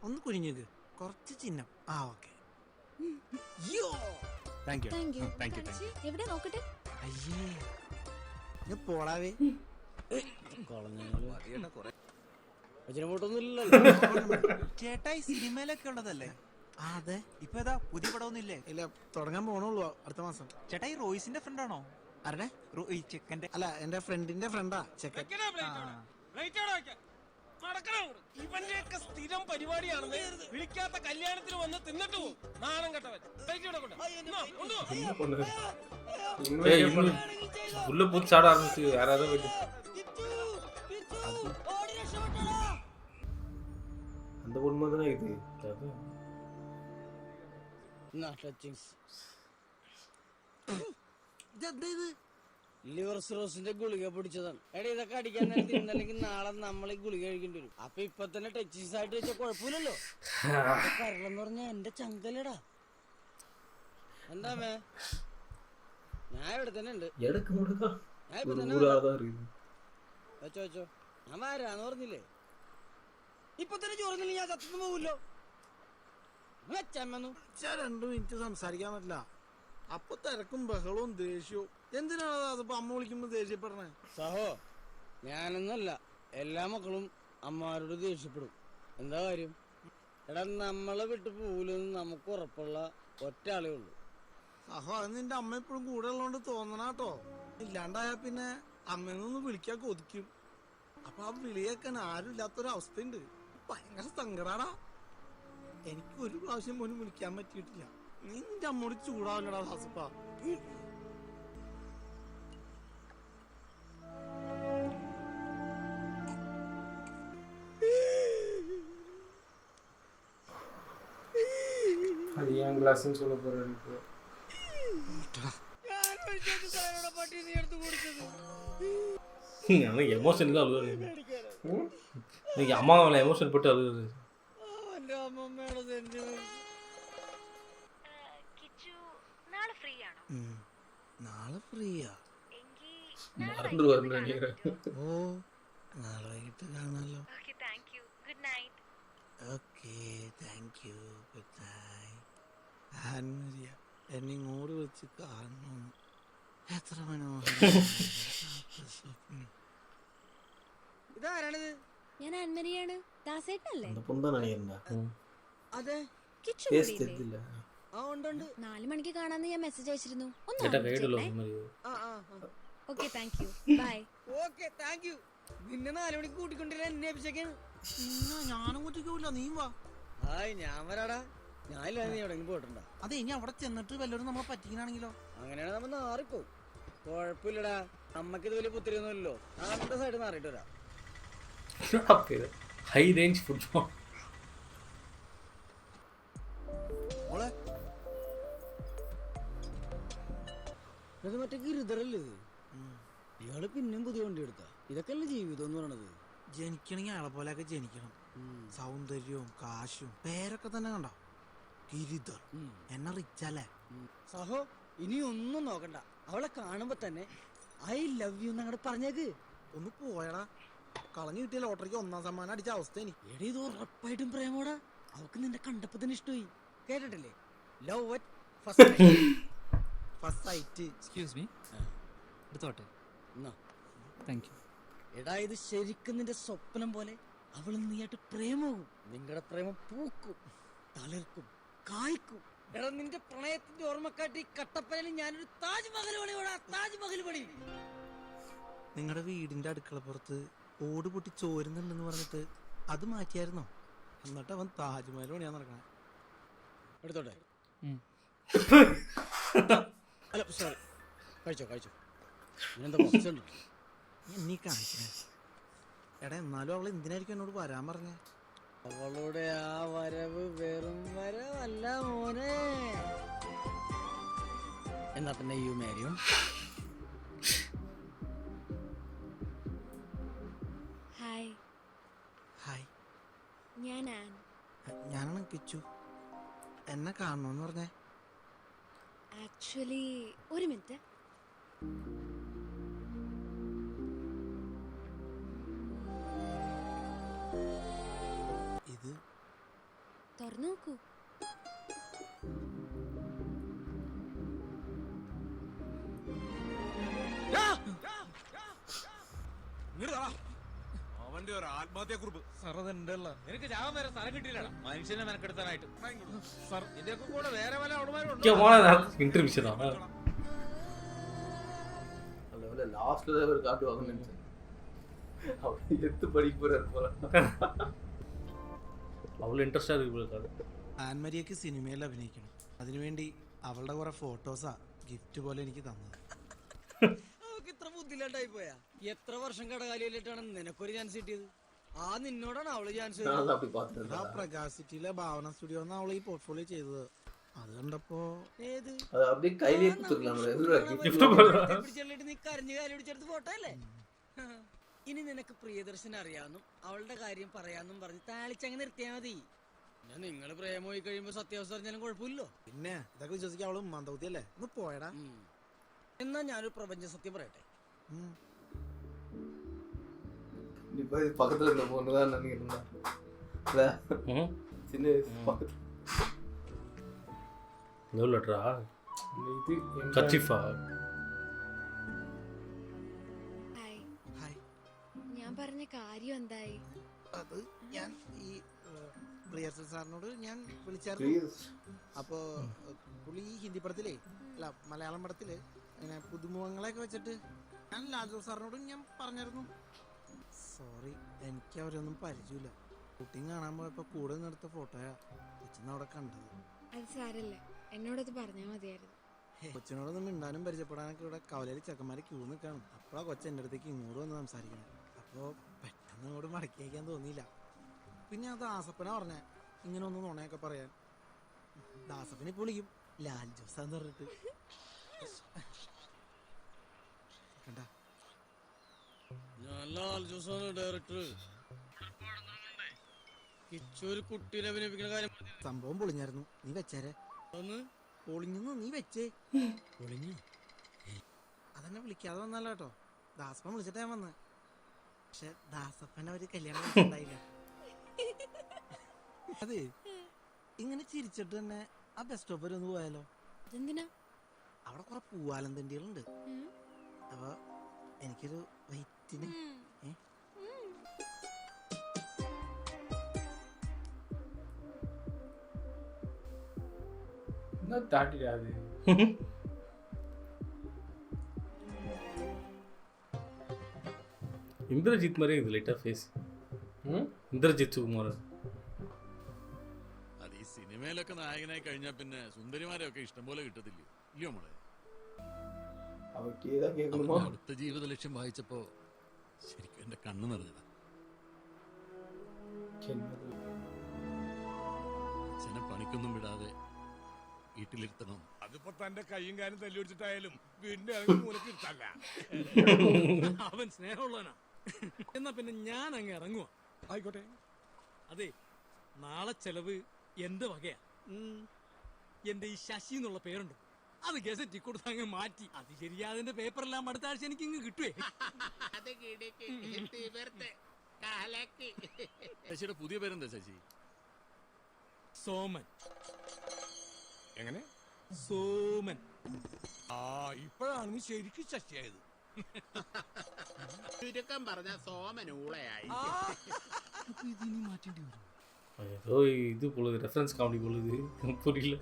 ഒന്ന് കുനിഞ്ഞേക്ക്. കുറച്ച് ചിഹ്നം. ആ ഓക്കെ. Thank U. എവിടെ നോക്കട്ടെ. അയ്യേ ഞാൻ പോളാവേ. ചേട്ടാ ഈ സിനിമയിലൊക്കെ ഉള്ളതല്ലേ? അതെ. ഇപ്പൊ ഏതാ പുതിയ പടമൊന്നും ഇല്ലേ? ഇല്ല, തുടങ്ങാൻ പോണുള്ളൂ അടുത്ത മാസം. ചേട്ടാ ഈ റോയ്സിന്റെ ഫ്രണ്ടാണോ? ആരുടെ? ഈ ചെക്കന്റെ. അല്ല, എന്റെ ഫ്രണ്ടിന്റെ ഫ്രണ്ടാ ചെക്കൻ. ഇവന്റെയൊക്കെ സ്ഥിരം പരിപാടിയാണ് വിളിക്കാത്ത കല്യാണത്തിന് വന്ന് തിന്നിട്ട് പോകും. നാണം കെട്ടവൻ. உள்ள பூச்சி ஆட ஆரம்பிச்சு யாராவது அந்த பொண்ணு தானே இது. ലിവർ സിറോസിന്റെ ഗുളിക പിടിച്ചതാണ്. എടാ ഇതൊക്കെ അടിക്കാൻ നേരത്തെ ഇന്നല്ലെങ്കിൽ നാളെ നമ്മൾ ഈ ഗുളിക കഴിക്കേണ്ടി വരും. അപ്പൊ ഇപ്പൊ തന്നെ ടച്ചീസ് ആയിട്ട് വെച്ചാൽ കുഴപ്പമില്ലല്ലോ. കരളെന്ന് പറഞ്ഞാ എന്റെ ചങ്കലടാ. എന്താ മേ, ഞാൻ ഇവിടെ തന്നെ ഉണ്ട്. ഞാൻ ഇപ്പൊ തന്നെ വെച്ചോ വെച്ചോ. ഞാൻ വരാന്ന് പറഞ്ഞില്ലേ. ഇപ്പൊ തന്നെ ചോറുന്നില്ല, ഞാൻ സത്യം പോവില്ലോ. 2 മിനിറ്റ് സംസാരിക്കാൻ പറ്റില്ല. അപ്പൊ തിരക്കും ബഹളവും ദേഷ്യവും. എന്തിനാണ് അതിപ്പോ അമ്മ വിളിക്കുമ്പോ ദേഷ്യപ്പെടണേ? സഹോ, ഞാനൊന്നല്ല, എല്ലാ മക്കളും അമ്മമാരോട് ദേഷ്യപ്പെടും. എന്താ കാര്യം? എടാ നമ്മളെ വിട്ടു പോവില്ലെന്ന് നമുക്ക് ഉറപ്പുള്ള ഒറ്റ ആളേ ഉള്ളൂ. സഹോ, അത് നിന്റെ അമ്മ എപ്പോഴും കൂടെ ഉള്ളതുകൊണ്ട് തോന്നണാട്ടോ. ഇല്ലാണ്ടായാ പിന്നെ അമ്മയൊന്ന് വിളിക്കാൻ കൊതിക്കും. അപ്പൊ ആ വിളിയേക്കാൻ ആരും ഇല്ലാത്തൊരവസ്ഥയുണ്ട്. ഭയങ്കര സങ്കടാടാ. എനിക്ക് ഒരു പ്രാവശ്യം പോലും വിളിക്കാൻ പറ്റിയിട്ടില്ല. നിന്റെ അമ്മോട് ചൂടാവില്ലടാ ഹസപ്പ. அது ஏன் கிளாஸ்ன்னு சொல்ல போறேன். எமோஷன் தான் அழுகுது. இன்னைக்கு அம்மா அவளை எமோஷன் போட்டு அழுகுது. നാളെ ഫ്രീയാ. മറന്നുപോയി. ഓ, നാളെ വൈകിട്ട് കാണാലോ. Okay, thank U. Good night. Ann Maria എന്നെ ഇങ്ങോട്ട് വിളിച്ച് കാണണം. എത്ര മനോഹരം. ഇതാരാണിത്? ഞാൻ ആൻമരിയാണ്. ദാസേട്ടനല്ലേ? அந்த பொண்ணு தான் நினைக்கிறேன். അതെ. കിച്ചു ഫേസ് തെറ്റില്ല. ആ ഉണ്ട് ഉണ്ട്. 4 മണിക്ക് കാണാന്ന് ഞാൻ മെസ്സേജ് അയച്ചിരുന്നു. ചേട്ടാ ഗൈഡല്ലോ മതി. Okay, thank you. Bye. Okay, thank you. നിന്നെ 4 മണിക്ക് കൂട്ടിക്കൊണ്ടിരാൻ എന്നെ അഭിഷേകാണ്. ഞാനും കൂട്ടിക്കൂല, നീ വാ. ഹായ്, ഞാൻ വരാടാ. ഞാനില്ലാതെ നീ എവിടെയെങ്കിലും പോയിട്ടുണ്ടോ? അതെ, ഇനി അവിടെ ചെന്നിട്ട് വല്ലവരും നമ്മളെ പറ്റിക്കണാണെങ്കിലോ? അങ്ങനെയാണ് നമ്മൾ നാറിപ്പോവും. കുഴപ്പമില്ലടാ, അമ്മക്ക് ഇത് വലിയ പുത്തിരിയൊന്നുമില്ലല്ലോ. നമ്മുടെ സൈഡ് നാറിയിട്ട് വരാം. High range football. ഇത് മറ്റേ ഗിരിധറല്ലേ? ഇയാള് പിന്നെയും പുതിയ വണ്ടി എടുത്താ. ഇതൊക്കെ അല്ലേ ജീവിതം എന്ന് പറയണത്. ജനിക്കണമെങ്കിൽ ആളെ പോലെയൊക്കെ ജനിക്കണം. സൗന്ദര്യവും കാശും പേരൊക്കെ തന്നെ കണ്ടോ? ഗിരിധർ എന്നെ റിച്ചല്ലേ. സഹോ, ഇനി ഒന്നും നോക്കണ്ട. അവളെ കാണുമ്പോ തന്നെ ഐ ലവ് യു എന്നങ്ങോട്ട് പറഞ്ഞേക്ക്. ഒന്ന് പോയടാ. കളഞ്ഞു കിട്ടിയ ലോട്ടറിക്ക് 1ാം സമ്മാനം അടിച്ച അവസ്ഥ എനിക്ക്. എടീ, ഇത് ഉറപ്പായിട്ടും പ്രേമോടാ. അവക്ക് നിന്നെ കണ്ടപ്പോ തന്നെ ഇഷ്ടമായി. കേട്ടിട്ടില്ലേ? Love at first sight. Excuse me, എടുത്തോട്ടെ. Thank you. എടാ, ഇത് ശരിക്കും നിന്റെ സ്വപ്നം പോലെ അവള് നീയായിട്ട് പ്രേമവും. നിങ്ങളുടെ പ്രേമം പൂക്കും, തളിർക്കും, കായ്ക്കും. എടാ, നിന്റെ പ്രണയത്തിന്റെ ഓർമ്മക്കാട്ടി കട്ടപ്പനയിൽ ഞാനൊരു താജ്മഹൽ പണിയോടാ. താജ്മഹൽ പണി. നിങ്ങളുടെ വീടിന്റെ അടുക്കളപ്പുറത്ത് ഓട് പൊട്ടി ചോരുന്നുണ്ടെന്ന് പറഞ്ഞിട്ട് അത് മാറ്റിയായിരുന്നോ? എന്നിട്ട് അവൻ താജ്മഹൽ പണിയാൻ നടക്കണേ. എടുത്തോട്ടെ. അല്ല, സോറി. കഴിച്ചോ കഴിച്ചോ. നീ കാണിക്കണേ. എടാ, എന്നാലും അവൾ എന്തിനായിരിക്കും എന്നോട് വരാൻ പറഞ്ഞേ? അവളുടെ ആ വരവ് വെറും വരവല്ല മോനെ. എന്നാ പിന്നെ യു മാരിയും. ഹായ്, ഹായ്, ഞാൻ ആൻ. ഞാനാണ് കിച്ചു. എന്നെ കാണണമെന്ന് പറഞ്ഞേ. ആക്ച്വലി ഒരു മിനിറ്റ്. ഇത് തുറന്നു നോക്കൂ. അവന്റെ ഒരു ആത്മഹത്യാ കുറിപ്പ് സർവ്വതന്റെ നിനക്ക് ചാവാൻ വരെ സ്ഥലം കിട്ടിയില്ലടാ മനുഷ്യനെ മെനക്കെടുത്താനായിട്ട്. സർ ഇതിന്റെയൊക്കെ കൂടെ വേറെ പല അവളുമാരുണ്ട്. இன்டர்வியூ அதில் லாஸ்ட்டில் தான் ஒரு காட்டுவாங்கன்னு நினச்சேன். அப்படி எடுத்து படிக்க போகிறார் போல. அவ்வளோ இன்ட்ரெஸ்டாக இருக்கு. ആൻമരിയക്ക് സിനിമയിൽ അഭിനയിക്കണം. അതിനുവേണ്ടി അവളുടെ കുറെ ഫോട്ടോസാ ഗിഫ്റ്റ് പോലെ എനിക്ക് തന്നത്. അവൾക്ക് ഇത്ര ബുദ്ധിയില്ലാണ്ടായി പോയാ? എത്ര വർഷം കടകാലിയിലിട്ടാണ് നിനക്കൊരു ചാൻസ് കിട്ടിയത്? ആ നിന്നോടാണ് അവള് ചാൻസ്. ആ പ്രകാശ് സിറ്റിയിലെ ഭാവന സ്റ്റുഡിയോ അവൾ ഈ പോർട്ട്ഫോളിയോ ചെയ്തത്. അത് കണ്ടപ്പോ ഏത് அப்படியே கையிலே கொடுத்துக்கலாம். പിടിച്ചെള്ളിട്ട് നീ കരഞ്ഞു കാലി പിടിച്ചെടുത്ത് ഫോട്ടോ അല്ലേ? ഇനി നിനക്ക് പ്രിയദർശനം അറിയാമെന്നും അവളുടെ കാര്യം പറയാന്നും പറഞ്ഞ് താളിച്ചങ്ങ് നിർത്തിയാ മതി. ഞാൻ നിങ്ങള് പ്രേമം പോയി കഴിയുമ്പോ സത്യാവസ്ഥ പറഞ്ഞാലും കുഴപ്പമില്ലോ. പിന്നെ ഇതൊക്കെ വിശ്വസിക്കാൻ അവള് മന്ദബുദ്ധിയല്ലേ? ഒന്ന് പോയടാ. എന്നാ ഞാനൊരു പ്രപഞ്ച സത്യം പറയട്ടെ. இப்போ இது பக்கத்தில் இருந்த பொண்ணு தான் நினைக்கிறேன். சின்ன பக்கத்தில் லவ் லெட்டரா? இது கர்ச்சீஃபா? Hi, hi. ഞാൻ പറഞ്ഞ കാര്യം എന്തായി? അത് ഞാൻ ഈ പ്രിയദർശൻ സാറിനോട് ഞാൻ വിളിച്ചായിരുന്നു. അപ്പോ പുള്ളി ഈ ഹിന്ദി പടത്തിലേ അല്ല മലയാളം പടത്തില് ഇങ്ങനെ പുതുമുഖങ്ങളെയൊക്കെ വെച്ചിട്ട് ഞാൻ ലാൽജോ സാറിനോട് ഞാൻ പറഞ്ഞായിരുന്നു. സോറി, എനിക്ക് അവരൊന്നും പരിചയമില്ല. ഷൂട്ടിങ് കാണാൻ പോയപ്പോ കൂടെ നിന്നെടുത്ത ഫോട്ടോയാ കൊച്ചിന്ന് അവിടെ കണ്ടത്. അത് സാരല്ലേ, എന്നോടത് പറഞ്ഞാൽ മതിയായിരുന്നു. കൊച്ചിനോടൊന്നും മിണ്ടാനും പരിചയപ്പെടാനൊക്കെ ഇവിടെ കവലയിൽ ചെക്കന്മാര് ക്യൂ നിൽക്കാണ്. അപ്പോഴാ കൊച്ചൻ എൻ്റെ അടുത്തേക്ക് ഇങ്ങോട്ട് വന്ന് സംസാരിക്കണം. അപ്പോൾ പെട്ടെന്ന് ഇങ്ങോട്ട് മടക്കി അയക്കാൻ തോന്നിയില്ല. പിന്നെ അത് ദാസപ്പന പറഞ്ഞേ ഇങ്ങനെ ഒന്ന് നുണയൊക്കെ പറയാൻ. ദാസപ്പന ഇപ്പോൾ വിളിക്കും ലാൽ ജോസാന്ന് പറഞ്ഞിട്ട്. കണ്ട ഞാൻ ലാൽ ജോസാണ് ഡയറക്ടർ. കിച്ചൊരു കുട്ടീനെ അഭിനയിപ്പിക്കുന്ന കാര്യം സംഭവം പൊളിഞ്ഞായിരുന്നു. നീ വെച്ചേരെ. പൊളിഞ്ഞു നീ വെച്ചേ. പൊളിഞ്ഞു അതെന്നെ വിളിക്കാതെ വന്നല്ല കേട്ടോ. ദാസപ്പൻ വിളിച്ചിട്ടാ ഞാൻ വന്നത്. പക്ഷെ ദാസപ്പൻ അവര് കല്യാണം ഉണ്ടായില്ല. അതെ, ഇങ്ങനെ ചിരിച്ചിട്ട് തന്നെ ആ ബസ് സ്റ്റോപ്പ് വരെ ഒന്ന് പോയാലോ? അതെന്തിനാ? അവിടെ കുറെ പൂവാലന്തണ്ടികളുണ്ട്. അപ്പൊ എനിക്കൊരു വെയിറ്റിന് இன்னும் தாட்டிடாது. இந்திரஜித் மாதிரியே இது லைட்டாக ஃபேஸ். ഇന്ദ്രജിത്ത് കുമാർ. അത് ഈ സിനിമയിലൊക്കെ നായകനായി കഴിഞ്ഞാൽ പിന്നെ സുന്ദരിമാരെയൊക്കെ ഇഷ്ടം പോലെ കിട്ടത്തില്ലയോ? ഇല്ലയോ മോളെ? അടുത്ത ജീവിത ലക്ഷ്യം വായിച്ചപ്പോ ശരിക്കും എന്റെ കണ്ണു നിറഞ്ഞതാ. അച്ഛനെ പണിക്കൊന്നും വിടാതെ വീട്ടിലിരുത്തണം. അതിപ്പോ തന്റെ കൈയും കാലും തല്ലി വെച്ചിട്ടായാലും പിന്നെ മൂലക്കിരുത്തല്ല. അവൻ സ്നേഹമുള്ളവനാ. എന്നാ പിന്നെ ഞാൻ അങ്ങ് ഇറങ്ങുവാ. ആയിക്കോട്ടെ. അതെ, നാളെ ചെലവ് എന്റെ വകയാ. എന്റെ ഈ ശശി എന്നുള്ള പേരുണ്ട്, അത് ഗസറ്റി കൊടുത്ത് അങ്ങ് മാറ്റി. അത് ശരിയാതിന്റെ പേപ്പറെല്ലാം അടുത്ത ആഴ്ച എനിക്ക് ഇങ്ങ് കിട്ടുവേ. ശശിയുടെ പുതിയ പേരെന്താ ശശി? സോമൻ. എങ്ങനെ? സോമൻ. ആ, ഇപ്പോഴാണ് നീ ശരിക്കും ശശിയായത്. ചുരുക്കം പറഞ്ഞ സോമനൂളയായി. ഇതിനി മാറ്റേണ്ടി വരും. ஏதோ இது பொழுது ரெஃபரன்ஸ் காமெடி பொழுது புரியல.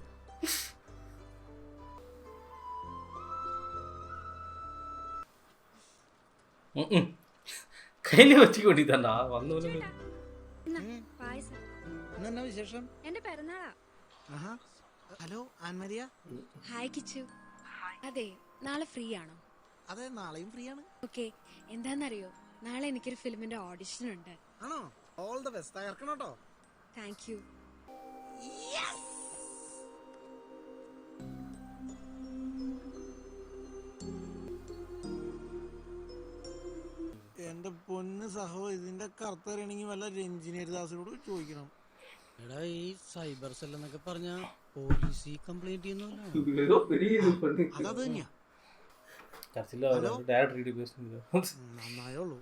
കയ്യില് വെച്ചിക്ക് വേണ്ടിട്ടാ വന്നോലെ. എന്നാ വിശേഷം? എന്റെ പിറന്നാളാ. ഹലോ ആൻമരിയ. ഹായ് കിച്ചു. അതെ, നാളെ ഫ്രീ ആണോ? അതെ, നാളെയും ഫ്രീ ആണ്. ഓക്കെ, എന്താന്നറിയോ, നാളെ എനിക്കൊരു ഫിലിമിന്റെ ഓഡിഷൻ ഉണ്ട്. ആണോ? All the best. തകർക്കണം കേട്ടോ. Thank you. എന്റെ പൊന്ന് സഹോ, ഇതിന്റെ കറുത്തറിയണമെങ്കിൽ വല്ല രഞ്ജിനി ദാസിനോട് ചോദിക്കണം. എടാ ഈ സൈബർ സെൽ എന്നൊക്കെ പറഞ്ഞ പോലീസ് കംപ്ലൈന്റ് ചെയ്യുന്നല്ലോ. അതത് തന്നെയാ. നന്നായുള്ളൂ.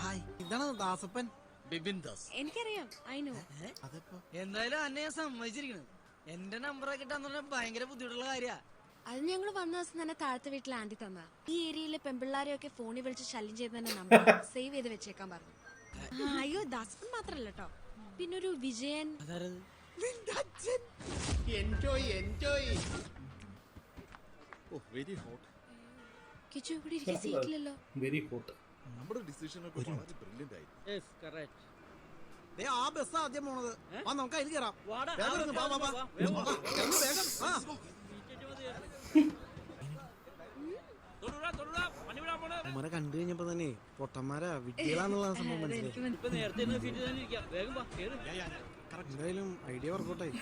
ഹായ്, ഇതാണ് ദാസപ്പൻ. ബിബിൻ ദാസ്. എനിക്കറിയാം, ഐ നോ. എന്തായാലും അന്നെ ഞാൻ സമ്മതിച്ചിരിക്കണത്. എന്റെ നമ്പറൊക്കെ കിട്ടാന്ന് പറഞ്ഞാൽ ഭയങ്കര ബുദ്ധിമുട്ടുള്ള കാര്യാ. അത് ഞങ്ങൾ വന്ന ദിവസം തന്നെ താഴത്തെ വീട്ടിൽ ആന്റി തന്നാ. ഈ ഏരിയയിലെ പെമ്പിള്ളാരെയൊക്കെ ഫോണിൽ വിളിച്ച് ശല്യം ചെയ്തതിന്റെ നമ്പർ സേവ് ചെയ്ത് വെച്ചേക്കാൻ പറഞ്ഞു. അയ്യോ, ദാസപ്പൻ മാത്രല്ല കേട്ടോ, പിന്നൊരു Vijayan. Enjoy enjoy. Oh very hot. Kichu ഇവിടെ ഇരിക്കാൻ സീറ്റിലല്ലോ. Very hot. നമ്മുടെ ഡിസിഷൻ ഒക്കെ വളരെ ബ്രില്യന്റ് ആയിരുന്നു. Yes correct. ദേ ആ ബസ് ആദ്യം പോണത്. ആ നമുക്ക് അതിൽ കയറാം. വാടാ. അമ്മരെ കണ്ടു കഴിഞ്ഞപ്പോ തന്നെ പൊട്ടന്മാരാ വിദ്യകളാന്നുള്ള സംഭവം മനസ്സിലായി. എന്തായാലും ഐഡിയ വർക്കൗട്ടായി.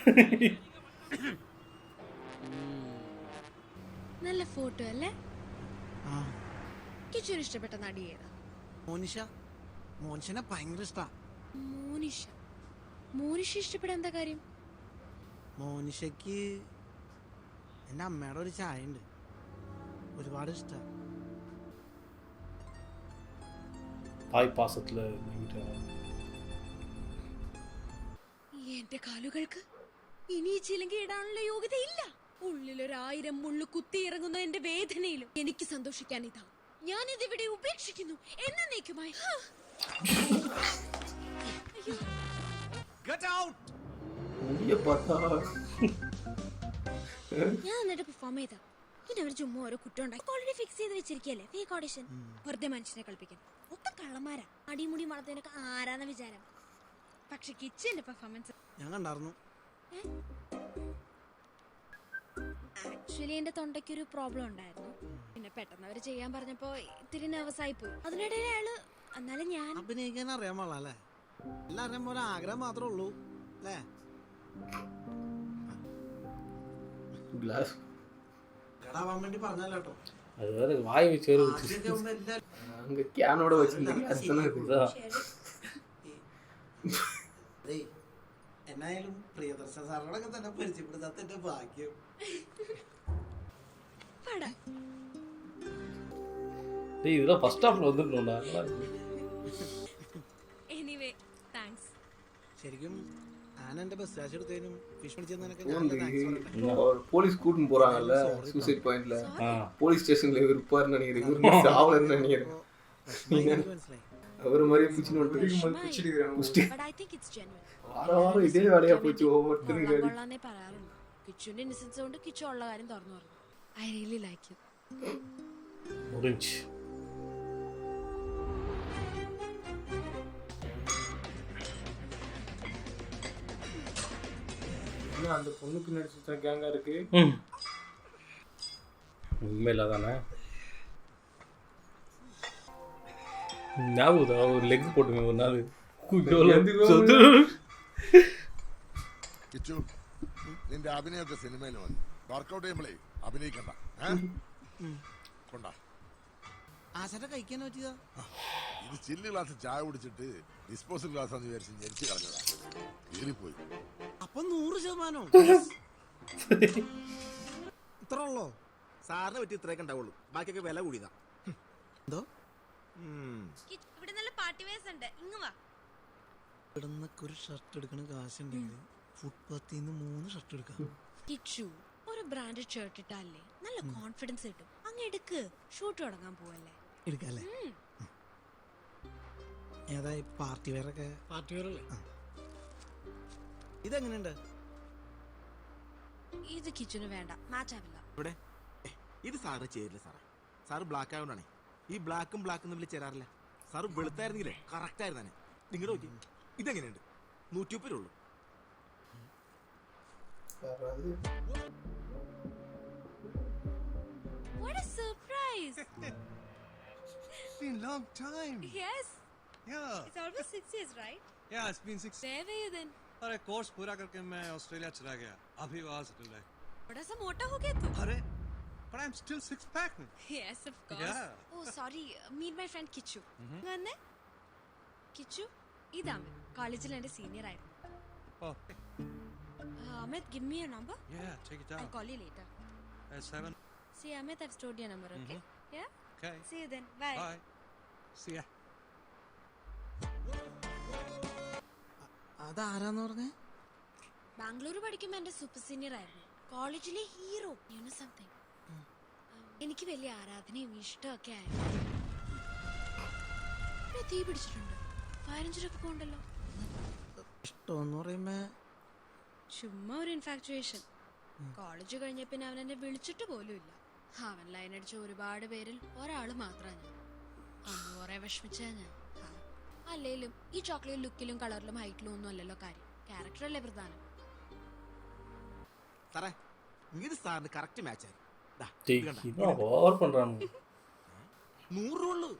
നല്ല ഫോട്ടോ അല്ലേ? ആ, കിച്ചുവിന് ഇഷ്ടപ്പെട്ട നടി ഏതാ? മോനിഷ. മോനിഷനെ ഭയങ്കര ഇഷ്ടാ. മോനിഷ. മോനിഷ ഇഷ്ടപ്പെടാൻ എന്താ കാര്യം? മോനിഷയ്ക്ക് എന്റെ അമ്മയുടെ ഒരു ചായ ഉണ്ട്, ഒരുപാട് ഇഷ്ട. തായ് പാസത്തില് എന്റെ കാലുകൾക്ക് ഇനി ചിലങ്കി ഇടാനുള്ള യോഗ്യത ഇല്ല. ഉള്ളിലൊരായിരം മുള്ളു കുത്തിയിറങ്ങുന്ന എന്റെ വേദനയിലും എനിക്ക് സന്തോഷിക്കാൻ ഇതാ. ഞാനിതിവിടെ ഉപേക്ഷിക്കുന്നു എന്നേക്കുമായി. ഞാൻ എന്നിട്ട് പെർഫോം ചെയ്ത പിന്നെ അവർ ചുമ്മാ ഓരോ കുറ്റം ഉണ്ടാക്കി ഓൾറെഡി ഫിക്സ് ചെയ്ത് വെച്ചിരിക്കല്ലേ. Fake audition. വെറുതെ മനുഷ്യനെ കളിപ്പിക്കാൻ. ഒത്ത കള്ളന്മാരാ. അടിമുടി വളർത്തതിനൊക്കെ ആരാന്ന വിചാരം. പക്ഷെ കിച്ചന്റെ പെർഫോമൻസ് ഞാൻ കണ്ടായിരുന്നു. ആക്ച്വലി എന്റെ തൊണ്ടയ്ക്കൊരു പ്രോബ്ലം ഉണ്ടായിരുന്നു. പിന്നെ പെട്ടെന്ന് അവര് ചെയ്യാൻ പറഞ്ഞപ്പോ ഇത്തിരി നെർവസ് ആയി പോയി. അതിനിടയിൽ അയാള് എന്നാലും ഞാൻ അഭിനയിക്കാൻ അറിയാൻ പാടില്ല അല്ലേ? എല്ലാവരെയും പോലെ ആഗ്രഹം മാത്രമേ ഉള്ളൂ അല്ലേ? ഗ്ലാസ് കേടാവാൻ വേണ്ടി പറഞ്ഞല്ലോ കേട്ടോ. അതുപോലെ വായ വെച്ചൊരു ക്യാനോട് എന്നായാലും പ്രിയദർശൻ സാറിനോടൊക്കെ തന്നെ പരിചയപ്പെടുത്താത്ത ഭാഗ്യം. இதெல்லாம் ஃபர்ஸ்ட் ஹாஃப்ல வந்துட்டோம்டா. Anyway thanks. ശരിക്കും ഞാൻ എന്റെ ബസ് സ്റ്റാച്ച് എടുത്തതിനും ഫിഷ് പിടിച്ചതിനൊക്കെ போலீஸ் கூட்டிட்டு போறாங்கல்ல சூசைட் பாயிண்ட்ல. போலீஸ் ஸ்டேஷன்ல இருப்பாருன்னு நினைக்கிறேன். சாவலன்னு நினைக்கிறேன். அவர் மாதிரி பிடிச்சிட்டு But I think it's genuine. வாரம் இதே வேலையா போச்சு ஒவ்வொருத்தரும். കൊള്ളാന്നേ പറയാറുണ്ട്. കിച്ചുവിന്റെ ഇന്നസെൻസ് കൊണ്ട് കിച്ചു ഉള്ള കാര്യം തുറന്നു പറഞ്ഞു. I really like you. Orange. அந்த பொண்ணுக்கு நடிச்ச கேங்கா இருக்கு. உண்மையில தானே ஞாபகம் ஒரு லெக் போட்டுங்க ஒரு நாள். കിച്ചു നിന്റെ അഭിനയൊക്കെ സിനിമയിൽ വന്നു വർക്കൗട്ട് ചെയ്യുമ്പോഴേ അഭിനയിക്കണ്ട. കൊണ്ടാ ആശാന്റെ കഴിക്കാൻ പറ്റിയതാ. ഇത് ചില്ല് ഗ്ലാസ് ചായ കുടിച്ചിട്ട് ഡിസ്പോസൽ ഗ്ലാസ് എന്ന് വിചാരിച്ച് ഞെരിച്ച് കളഞ്ഞതാ. ഏറിപ്പോയി. അപ്പൊ 100%. ഇത്ര ഉള്ളോ? സാറിനെ പറ്റി ഇത്രയൊക്കെ ഉണ്ടാവുള്ളൂ, ബാക്കിയൊക്കെ വില കൂടിയതാ. എന്തോ ഇവിടെ നല്ല പാർട്ടി വേഴ്സ് ഉണ്ട്, ഇങ്ങ് വാ. ഇവിടുന്നൊക്കെ ഒരു ഷർട്ട് എടുക്കണ കാശുണ്ടെങ്കിൽ ഫുട്പാത്തിൽ നിന്ന് 3 ഷർട്ട് എടുക്കാം. കിച്ചു ഒരു ബ്രാൻഡഡ് ഷർട്ട് ഇട്ടാലേ നല്ല കോൺഫിഡൻസ് കിട്ടും. അങ്ങ് എടുക്ക്, ഷൂട്ട് തുടങ്ങാൻ പോവല്ലേ. എടുക്കല്ലേ? ഏതായി പാർട്ടി വെയറൊക്കെ? പാർട്ടി വെയർ അല്ലേ? ഇതെങ്ങനെയുണ്ട്? ഇത് കിച്ചുന് വേണ്ട, മാച്ച് ആവില്ല. ഇവിടെ ഇത് സാറ് ചേരില്ല സാറേ. സാറ് ബ്ലാക്ക് ആയതുകൊണ്ടാണ്. ഈ ബ്ലാക്കും ബ്ലാക്കും തമ്മിൽ ചേരാറില്ല. Sir വെളുത്തായിരുന്നെങ്കിലേ correct ആയിരുന്നെ. നിങ്ങളുടെ നോക്കി ഇതെങ്ങനെയുണ്ട്? 130 ഉള്ളൂ. What a surprise! It's been a long time. Yes. Yeah. It's almost 6 years, right? Yeah, it's been 6. Where were you then? अरे कोर्स पूरा करके मैं ऑस्ट्रेलिया चला गया. अभी वहाँ सेटल है. बड़ा सा मोटा हो गया तू. अरे, but I'm still 6-pack. Yes, of course. Yeah. Oh, sorry. Meet my friend Kichu. വന്നേ. Kichu, ഇതാമേ. കോളേജിൽ എൻ്റെ സീനിയർ ആയിരുന്നു. Oh. Amit, give me your number. Yeah, take it down. I'll call you later. 7. See, Amit, I've stored your number, okay? Yeah? Okay. See you then. Bye. Bye. See ya. അതാരാന്ന് പറഞ്ഞേ? ബാംഗ്ലൂർ പഠിക്കുമ്പോൾ എൻ്റെ super senior ആയിരുന്നു. കോളേജിലെ hero. You know something? എനിക്ക് വലിയ ആരാധനയും ഇഷ്ടമൊക്കെ ആയിരുന്നു. തീ പിടിച്ചിട്ടുണ്ട്. ഫയർ എഞ്ചിനൊക്കെ പോകണ്ടല്ലോ. ഇഷ്ടമെന്ന് പറയുമ്പോ ചുമ്മാ ഒരു ഇൻഫാക്ച്വേഷൻ. കോളേജ് കഴിഞ്ഞ പിന്നെ അവൻ എന്നെ വിളിച്ചിട്ട് പോലും ഇല്ല. അവൻ ലൈൻ അടിച്ച ഒരുപാട് പേരിൽ ഒരാള് മാത്രമാണ് ഞാൻ. അന്ന് കുറെ വിഷമിച്ചാ ഞാൻ. അല്ലേലും ഈ ചോക്ലേറ്റ് ലുക്കിലും കളറിലും ഹൈറ്റിലും ഒന്നും അല്ലല്ലോ കാര്യം. ക്യാരക്ടർ അല്ലേ പ്രധാനം. സാറേ ഇത് സാറിന് കറക്റ്റ് മാച്ച് ആയി. ഓവർ പண்றானு 100 രൂപ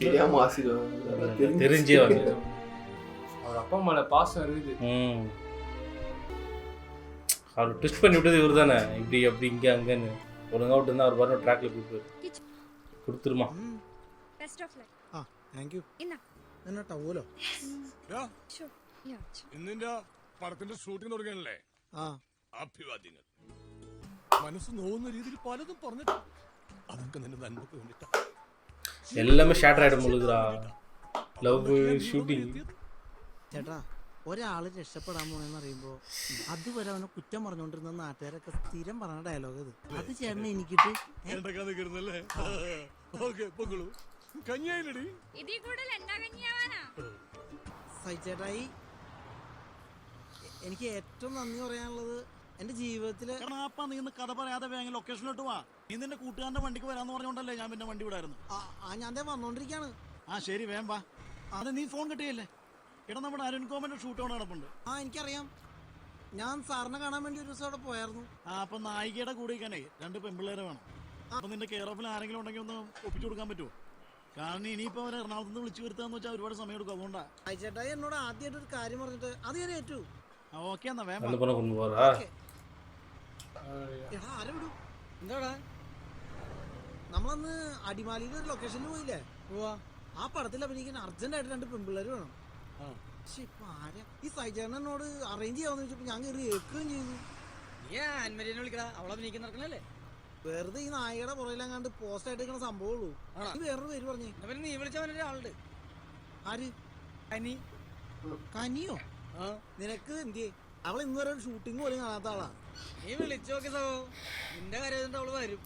தெரியாம ஆசீர்வாதம் தெரிஞ்சே வந்து அவர் அப்பா அம்மால பாசம் இருக்குது. அவர் ட்விஸ்ட் பண்ணி விட்டது இவர் தானே, இப்படி அப்படி இங்கே அங்கேன்னு ஒழுங்கா விட்டு இருந்தால் அவர் பாருங்க ட்ராக்ல கொடுத்துருமா. Best of luck. Thank you. ഇന്നാ എന്നാ ടവലോ? Sure. Yeah. ഇന്നിന്റെ പടത്തിന്റെ ഷൂട്ടിംഗ് തുടങ്ങിയല്ലേ? അഭിവാദ്യങ്ങൾ. മനസ്സ് നോവുന്ന രീതിയിൽ പലതും പറഞ്ഞിട്ട് അതൊക്കെ നിന്റെ നന്മക്ക് വേണ്ടിട്ടാ. எல்லாமே ஷேட்டர் ஆயிடும் பொழுதுடா. Love shooting. ചേട്ടാ ഒരാള് രക്ഷപ്പെടാൻ പോണെന്ന് അറിയുമ്പോ അതുവരെ അവനെ കുറ്റം പറഞ്ഞോണ്ടിരുന്ന നാട്ടുകാരൊക്കെ സ്ഥിരം പറഞ്ഞ ഡയലോഗ് അത് ചേട്ടനെ എനിക്കിട്ട് സഹിച്ചേട്ടായി എനിക്ക് ഏറ്റവും നന്ദി പറയാനുള്ളത് എന്റെ ജീവിതത്തില് നീ കഥ പറയാതെ വേഗം ലൊക്കേഷനിലോട്ട് വാ. നീ നിന്റെ കൂട്ടുകാരന്റെ വണ്ടിക്ക് വരാന്ന് പറഞ്ഞോണ്ടല്ലേ ഞാൻ പിന്നെ വണ്ടി വിടായിരുന്നു. ഞാൻ വന്നോണ്ടിരിക്കാണ്. ശരി വേം വാ. അത് നീ ഫോൺ കിട്ടിയല്ലേ? എടാ നമ്മുടെ അരുൺ കോമന്റെ ഷൂട്ട് ഓൺ നടപ്പുണ്ട്. എനിക്കറിയാം. ഞാൻ സാറിനെ കാണാൻ വേണ്ടി ഒരു ദിവസം അവിടെ പോയായിരുന്നു. അപ്പൊ നായികയുടെ കൂടെ 2 പെൺപിള്ളേരെ വേണം. അപ്പൊ നിന്റെ കെയർ ഓഫിൽ ആരെങ്കിലും ഉണ്ടെങ്കിൽ ഒന്ന് ഒപ്പിച്ചു കൊടുക്കാൻ പറ്റുമോ? കാരണം ഇനിയിപ്പോ അവരെ എറണാകുളത്ത് നിന്ന് വിളിച്ചു വരുത്താന്ന് വെച്ചാൽ ഒരുപാട് സമയം എടുക്കും. അതുകൊണ്ടാ ചേട്ടായി എന്നോട് ആദ്യമായിട്ട് ഒരു കാര്യം പറഞ്ഞിട്ട് അത് ഞാൻ ഏറ്റു. ഓക്കെ എന്നാ വേം എന്താടാ നമ്മളന്ന് അടിമാലിയിൽ ഒരു ലൊക്കേഷനിൽ പോയില്ലേ? ആ പടത്തിൽ അഭിനയിക്കാൻ അർജന്റായിട്ട് 2 പെൺപിള്ളേര് വേണം. പക്ഷെ ഇപ്പൊ ആരാ ഈ സൈജേട്ടനോട് അറേഞ്ച് ചെയ്യാന്ന് വെച്ചപ്പോ ഞാൻ കയറി ഏൽക്കുകയും ചെയ്തു. വെറുതെ ഈ നായയുടെ പുറയിലെങ്ങാണ്ട് പോസ്റ്റ് ആയിട്ട് നിൽക്കുന്ന സംഭവമുള്ളൂ. വേറൊരു പേര് പറഞ്ഞേ. നീ വിളിച്ചവനൊരു ആളുണ്ട്. ആര്? കനി. കനിയോ? നിനക്ക് എന്തിയേ? അവൾ ഇന്ന് വരെ ഒരു ഷൂട്ടിംഗ് പോലും കാണാത്ത ആളാ. നീ വിളിച്ചു നോക്കി സോ നിന്റെ കാര്യം അവള് വരും.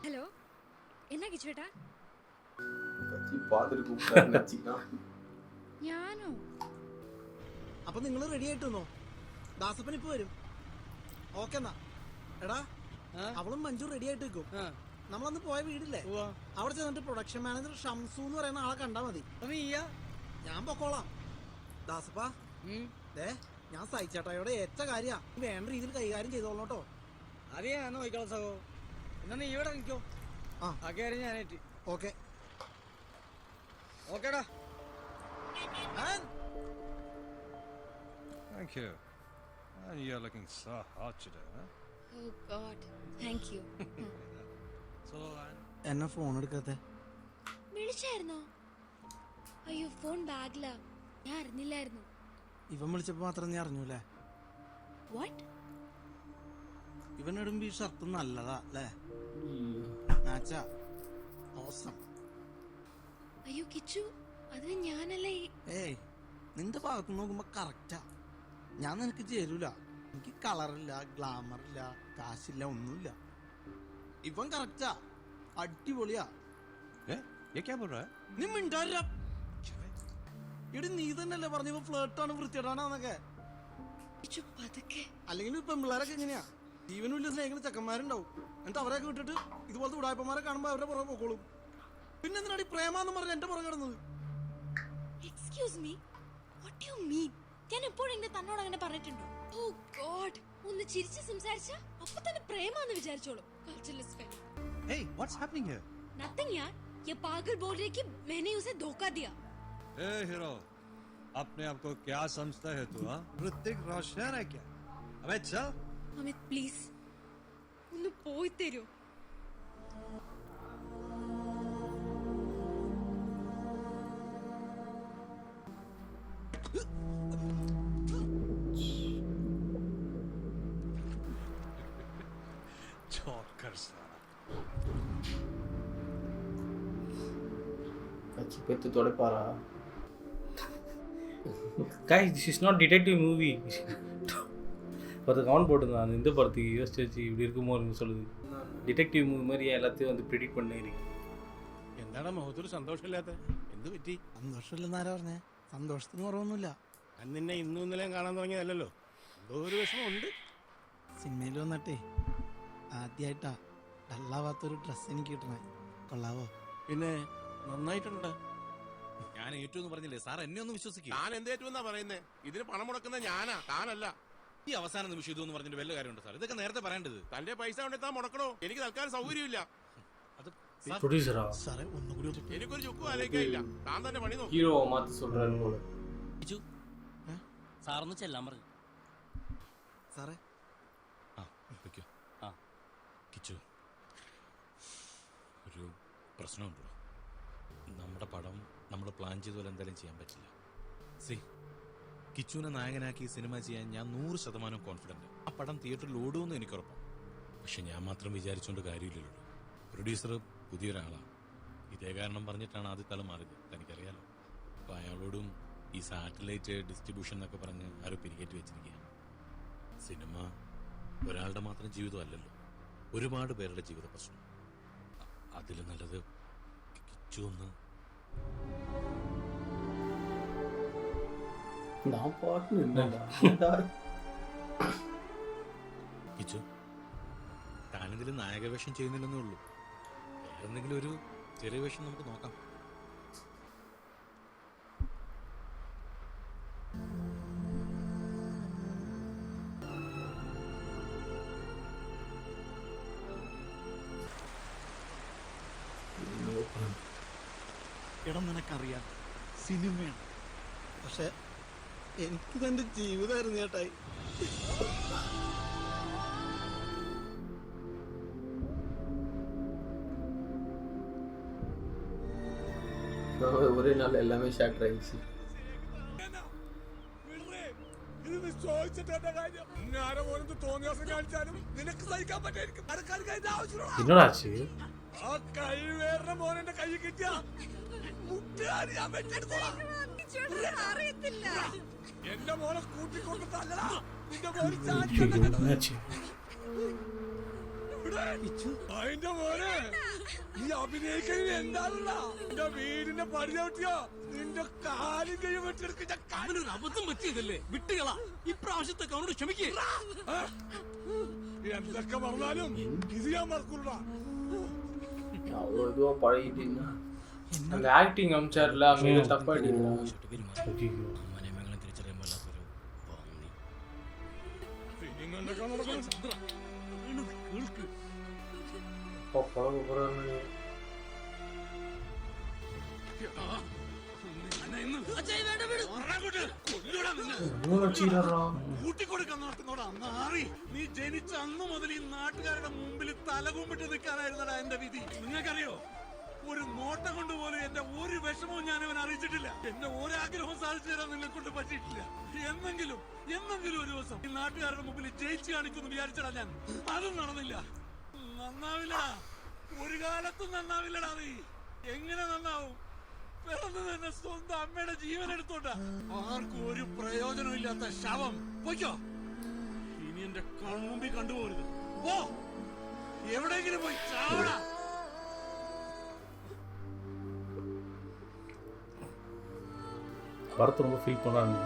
ഹലോ എന്നാ കിച്ചുവേട്ടാ? ഞാനോ? അപ്പൊ നിങ്ങൾ റെഡി ആയിട്ടോ? ദാസപ്പൻ ഇപ്പൊ വരും. ഓക്കെ എന്നാ. എടാ അവളും മഞ്ജു റെഡി ആയിട്ട് നിൽക്കും. നമ്മളന്ന് പോയ വീടില്ലേ, അവിടെ ചെന്നിട്ട് പ്രൊഡക്ഷൻ മാനേജർ ഷംസു എന്ന് പറയുന്ന ആളെ കണ്ടാ മതി. ഞാൻ പൊക്കോളാം. ദാസപ്പാ ഞാൻ സഹിച്ചേട്ടായോടെ ഏറ്റ കാര്യ വേണ്ട രീതിയിൽ കൈകാര്യം ചെയ്തോളൂ കേട്ടോ. അത് ഞാൻ നോക്കിക്കോളാം സഹോ. എന്നാ നീ ഇവിടെ നിൽക്കോ. ആ കാര്യം ഞാനേറ്റ്. ഓക്കെ ഓക്കേടാ. Thank you. You're looking so hot today, huh? Oh God, thank you. So, എന്നാ ഫോൺ എടുക്കാത്തെ? വിളിച്ചായിരുന്നോ? അയ്യോ ഫോൺ ബാഗിലാ, ഞാൻ അറിഞ്ഞില്ലായിരുന്നു. ഇവൻ വിളിച്ചപ്പോ മാത്രം നീ അറിഞ്ഞൂല്ലേ? വാട്ട്? ഇവൻ ഇടുമ്പോ ഈ ഷർട്ട് നല്ലതാ അല്ലേ? മാച്ചാ. ഓസം. അയ്യോ കിച്ചു, അത് ഞാനല്ലേ. ഏയ് നിന്റെ ഭാഗത്ത് നോക്കുമ്പോ കറക്റ്റാ. ഞാൻ നിനക്ക് ചേരൂല. എനിക്ക് കളറില്ല, ഗ്ലാമർ ഇല്ല, കാശില്ല, ഒന്നുമില്ല. ഇവൻ കറക്റ്റാ, അടിപൊളിയാ. നീ മിണ്ടാര. എടി നീ തന്നെയല്ലേ പറഞ്ഞു ഫ്ലേർട്ടാണ് വൃത്തിയിടാണെന്നൊക്കെ. അല്ലെങ്കിൽ ഇപ്പൊ പിള്ളേരൊക്കെ എങ്ങനെയാ? ജീവനും വലിയ സ്നേഹിക്കുന്ന ചെക്കന്മാരുണ്ടാവും. എന്നിട്ട് അവരെയൊക്കെ വിട്ടിട്ട് ഇതുപോലത്തെ ഉടായ്പന്മാരെ കാണുമ്പോ അവരുടെ പുറകെ പോക്കോളും. പിന്നെന്തിനാണ് ഈ പ്രേമാന്ന് പറഞ്ഞ എന്റെ പുറകെ കിടന്നത്? Excuse me, what do you mean? ഞാൻ എപ്പോഴും എന്റെ തന്നോട് അങ്ങനെ പറഞ്ഞിട്ടുണ്ടോ? ഓ ഗോഡ്, ഒന്ന് ചിരിച്ച് സംസാരിച്ച അപ്പൊ തന്നെ പ്രേമാന്ന് വിചാരിച്ചോളൂ. Culturalist fellow. Hey, what's happening here? Nothing यार, ये पागल बोल रही है कि मैंने उसे धोखा दिया. Hey हीरो, अपने आप को क्या समझता है तू? हाँ, ऋतिक रोशन है क्या? अबे चल. अमित प्लीज ഒന്ന് പോയി തരൂ. Joker साला. கட்சி பெத்து தொலைப்பாரா? guys, this is not detective movie. பத்து கவுண்ட் போட்டுருந்தான் இந்த படத்துக்கு யோசிச்சு வச்சு இப்படி இருக்குமோன்னு சொல்லுது. ഡിറ്റക്റ്റീവ് മൂവി மாதிரி എല്ലാத்தையும் வந்து പ്രിഡിക്റ്റ് பண்ணிയിരിക്കും. എന്താണ് മുഖത്തൊരു സന്തോഷമില്ലാത്ത? എന്ത് പറ്റി? സന്തോഷമില്ലെന്ന് ആരാ പറഞ്ഞേ? സന്തോഷത്തിന് കുറവൊന്നുമില്ല. ഞാൻ നിന്നെ ഇന്നും ഇന്നലെയും കാണാൻ തുടങ്ങിയതല്ലോ, എന്തോ ഒരു വിഷമമുണ്ട്. സിനിമയിൽ വന്നിട്ടേ ആദ്യമായിട്ടാ ഡള്ളാവാത്തൊരു ഡ്രസ്സ് എനിക്ക് കിട്ടണേ. കൊള്ളാവോ? പിന്നെ നന്നായിട്ടുണ്ട്. ഞാൻ ഏറ്റവും പറഞ്ഞില്ലേ സാർ, എന്നെ ഒന്ന് വിശ്വസിക്കുക. ഞാൻ എന്തേറ്റുമെന്നാ പറയുന്നേ? ഇതിന് പണം മുടക്കുന്ന ഞാനാ, താനല്ല. ഈ അവസാന നിമിഷം ഇതൊന്നും പറഞ്ഞിട്ട് വല്ല കാര്യമുണ്ട് സാർ? ഇതൊക്കെ നേരത്തെ പറയേണ്ടത്. തന്റെ പൈസ കൊണ്ട് താൻ മുടക്കണോ? എനിക്ക് തൽക്കാലം സൗകര്യമില്ല. അത് പ്രൊഡ്യൂസറാ സാറേ ഒന്നുകൂടി എനിക്കൊരു ചുക്കും ആലോചിക്കാനില്ല. താൻ തന്നെ പണി നോക്കി. ഹീറോ മാറ്റി சொல்றாரு போல. സാറൊന്ന് ചെല്ലാൻ പറഞ്ഞു. സാറേ കിച്ചു, ഒരു പ്രശ്നമുണ്ടോ? നമ്മുടെ പടം നമ്മൾ പ്ലാൻ ചെയ്ത പോലെ എന്തായാലും ചെയ്യാൻ പറ്റില്ല. കിച്ചുവിനെ നായകനാക്കി സിനിമ ചെയ്യാൻ ഞാൻ 100% കോൺഫിഡന്റ്. ആ പടം തിയേറ്ററിൽ ഓടുമെന്ന് എനിക്ക് ഉറപ്പാണ്. പക്ഷെ ഞാൻ മാത്രം വിചാരിച്ചുകൊണ്ട് കാര്യമില്ലല്ലോ. പ്രൊഡ്യൂസർ പുതിയൊരാളാണ്. ഇതേ കാരണം പറഞ്ഞിട്ടാണ് ആദ്യത്തെ ആൾ മാറിയത്, തനിക്കറിയാലോ. അപ്പോൾ അയാളോടും ഈ സാറ്റലൈറ്റ് ഡിസ്ട്രിബ്യൂഷൻ എന്നൊക്കെ പറഞ്ഞ് ആരോ പിരികേറ്റ് വെച്ചിരിക്കുക. സിനിമ ഒരാളുടെ മാത്രം ജീവിതമല്ലല്ലോ, ഒരുപാട് പേരുടെ ജീവിത പ്രശ്നം. അതിൽ നല്ലത് കിച്ചു ഒന്ന് நான் பாட்டு நின்றா. കിച്ചു, താനെന്തെങ്കിലും നായകവേഷം ചെയ്യുന്നില്ലെന്നേ ഉള്ളൂ. വേറെ എന്തെങ്കിലും ഒരു ചെറിയ വേഷം നമുക്ക് നോക്കാം. ഇടം നിനക്കറിയാം, സിനിമയാണ്. പക്ഷെ എനിക്കിതെന്റെ ജീവിതമായിരുന്നു ചേട്ടായി. ஒரே நாள் எல்லாமே ஷார்ட் ஆயிடுச்சு. ഇത് ചോദിച്ചിട്ട് എന്റെ കാര്യം. ഞാനോ പോലത്തെ തോന്നിയാസം കാണിച്ചാലും നിനക്ക് സഹിക്കാൻ പറ്റായിരിക്കും. என்னடா ஆச்சு? ആ കൈ വേറെ മോനെ കൈ കിട്ടിയ മുട്ടുകാരി ഞാൻ വെച്ചെടുത്തോളാം. എന്റെ മോനെ കൂട്ടിക്കൊണ്ട് തല്ലടാ. നിന്റെ മോനെ என்னாச்சு? അതിന്റെ മോനെ നീ അഭിനയിക്കുന്നത് എന്താണല്ല? നിന്റെ വീടിന്റെ പടിചവിട്ടിയോ നിന്റെ കാലും കഴിയും വെച്ചെടുക്കുന്ന അവനൊരു അബദ്ധം പറ്റിയതല്ലേ, വിട്ടുകളാ. ഇപ്രാവശ്യത്തേക്ക് അവനോട് ക്ഷമിക്കേ. എന്തൊക്കെ പറഞ്ഞാലും ഇത് ഞാൻ മറക്കൂടാ. அவ்வளோ இதுவாக பழகிட்டீங்கன்னா அந்த ஆக்டிங் அமிச்சார்ல அங்கே தப்பாடிங்களா? பழக போகிறாங்க. നീ ജനിച്ച അന്ന് മുതൽ ഈ നാട്ടുകാരുടെ മുമ്പിൽ തലകുമ്പിട്ട് നിൽക്കാനായിരുന്നടാ എന്റെ വിധി. നിങ്ങൾക്കറിയോ, ഒരു നോട്ടം കൊണ്ടുപോലും എന്റെ ഒരു വിഷമവും ഞാൻ അവൻ അറിയിച്ചിട്ടില്ല. എന്റെ ഒരാഗ്രഹവും സാധിച്ചു തരാൻ നിന്നെ കൊണ്ട് പറ്റിയിട്ടില്ല. എന്നെങ്കിലും ഒരു ദിവസം ഈ നാട്ടുകാരുടെ മുമ്പിൽ ജയിച്ചു കാണിക്കുമെന്ന് വിചാരിച്ചടാ ഞാൻ. അതും നടന്നില്ല. നന്നാവില്ല, ഒരു കാലത്തും നന്നാവില്ലടാ. നീ എങ്ങനെ നന്നാവും? പിറന്നു തന്നെ സ്വന്തം അമ്മയുടെ ജീവൻ എടുത്തോണ്ടാ. ആർക്കും ഒരു പ്രയോജനം ഇല്ലാത്ത ശവം. പൊയ്ക്കോ, ഇനി എന്റെ കൺമുമ്പിൽ കണ്ടുപോകരുത്. പോ, എവിടെയെങ്കിലും പോയി ചാവടാ. படத்தை ரொம்ப ஃபீல் பண்ணாங்க.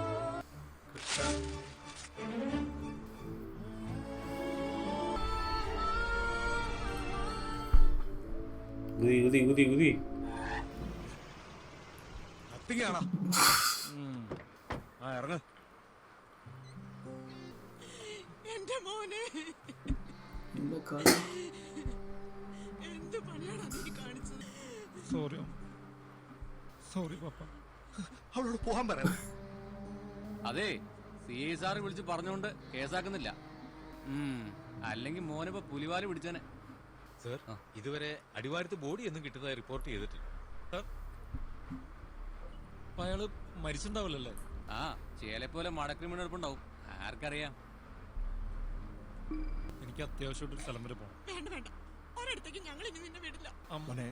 உதி உதி உதி உதி ആക്ടിങ് ആണോ? ആ ഇറങ്ങ. എന്റെ മോനെ എന്ത് പണിയാണോ നീ കാണിച്ചത്? സോറി പപ്പ. അവളോട് പോകാൻ പറയാം. അതെ CI സാറ് വിളിച്ച് പറഞ്ഞോണ്ട് കേസാക്കുന്നില്ല. അല്ലെങ്കിൽ മോനിപ്പോ പുലിവാല് പിടിച്ചേനെ. സർ ഇതുവരെ അടിവാരത്ത് ബോഡി ഒന്നും കിട്ടുന്നതായി റിപ്പോർട്ട് ചെയ്തിട്ടില്ല. അയാള് മരിച്ചിട്ടുണ്ടാവില്ലല്ലേ? ആ ചേലെപ്പോലെ മടക്രിമിനൽ എടുപ്പുണ്ടാവും, ആർക്കറിയാം. എനിക്ക് അത്യാവശ്യമായിട്ട് ഒരു സ്ഥലം വരെ പോകണം. വേണ്ട വേണ്ട, ഒരിടത്തേക്ക് ഞങ്ങൾ ഇനി നിന്നെ വിടില്ല. മോനെ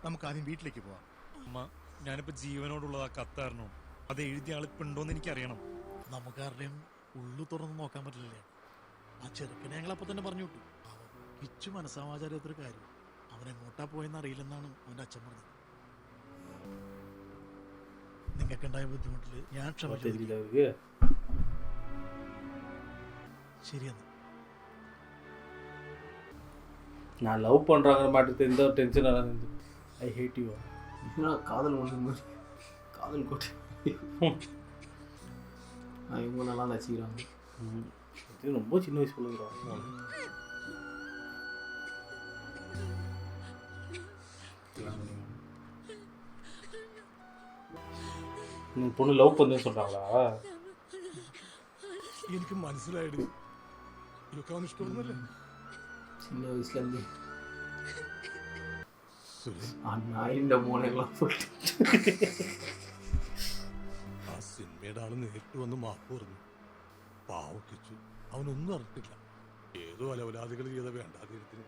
നമുക്ക് ആദ്യം വീട്ടിലേക്ക് പോവാം. അമ്മ, ഞാനിപ്പോ ജീവനോടുള്ളത് ആ കത്താരണോ? അത് എഴുതിയ ആളിപ്പോ ഉണ്ടോന്ന് എനിക്കറിയണം. നമുക്കാരുടെയും ഉള്ളു തുറന്ന് നോക്കാൻ പറ്റില്ലേ? ആ ചെറുക്കനെ ഞങ്ങൾ അപ്പൊ തന്നെ പറഞ്ഞു വിട്ടു. പിച്ചു മനസ്സാവാചാരത്തൊരു കാര്യം, അവൻ എങ്ങോട്ടാ പോയെന്ന് അറിയില്ലെന്നാണ് അവന്റെ അച്ഛൻ പറഞ്ഞത്. നിങ്ങൾക്കുണ്ടായ ബുദ്ധിമുട്ടില് ഞാൻ ക്ഷമ ചോദിക്കുന്നു. ശരിയെന്ന്. நான் லவ் பண்ணுறாங்கிற மாட்டு தெரிஞ்ச ஒரு டென்ஷன் ஆனது. ஐ ஹேட் யூ. காதல் ஒன்று காதல் கோட்டை இவங்க நல்லா நடிச்சுக்கிறாங்க. இது ரொம்ப சின்ன வயசு சொல்லுறாங்க. பொண்ணு லவ் பண்ணுன்னு சொல்கிறாங்களா? എനിക്ക് മനസ്സിലായിരുന്നു ഇതൊക്കെ അവന് ഇഷ്ടപ്പെടുന്നല്ലേ. சின்ன வயசுலேருந்து നായിൻ്റെ മോനെല്ലാം ആ സിനിമയുടെ ആള് നേരിട്ട് വന്ന് മാപ്പ് പറഞ്ഞു. പാവക്കിച്ചു, അവനൊന്നും അറിഞ്ഞിട്ടില്ല. ഏതോ അലവലാദികൾ ചെയ്ത വേണ്ടാതിരത്തിന്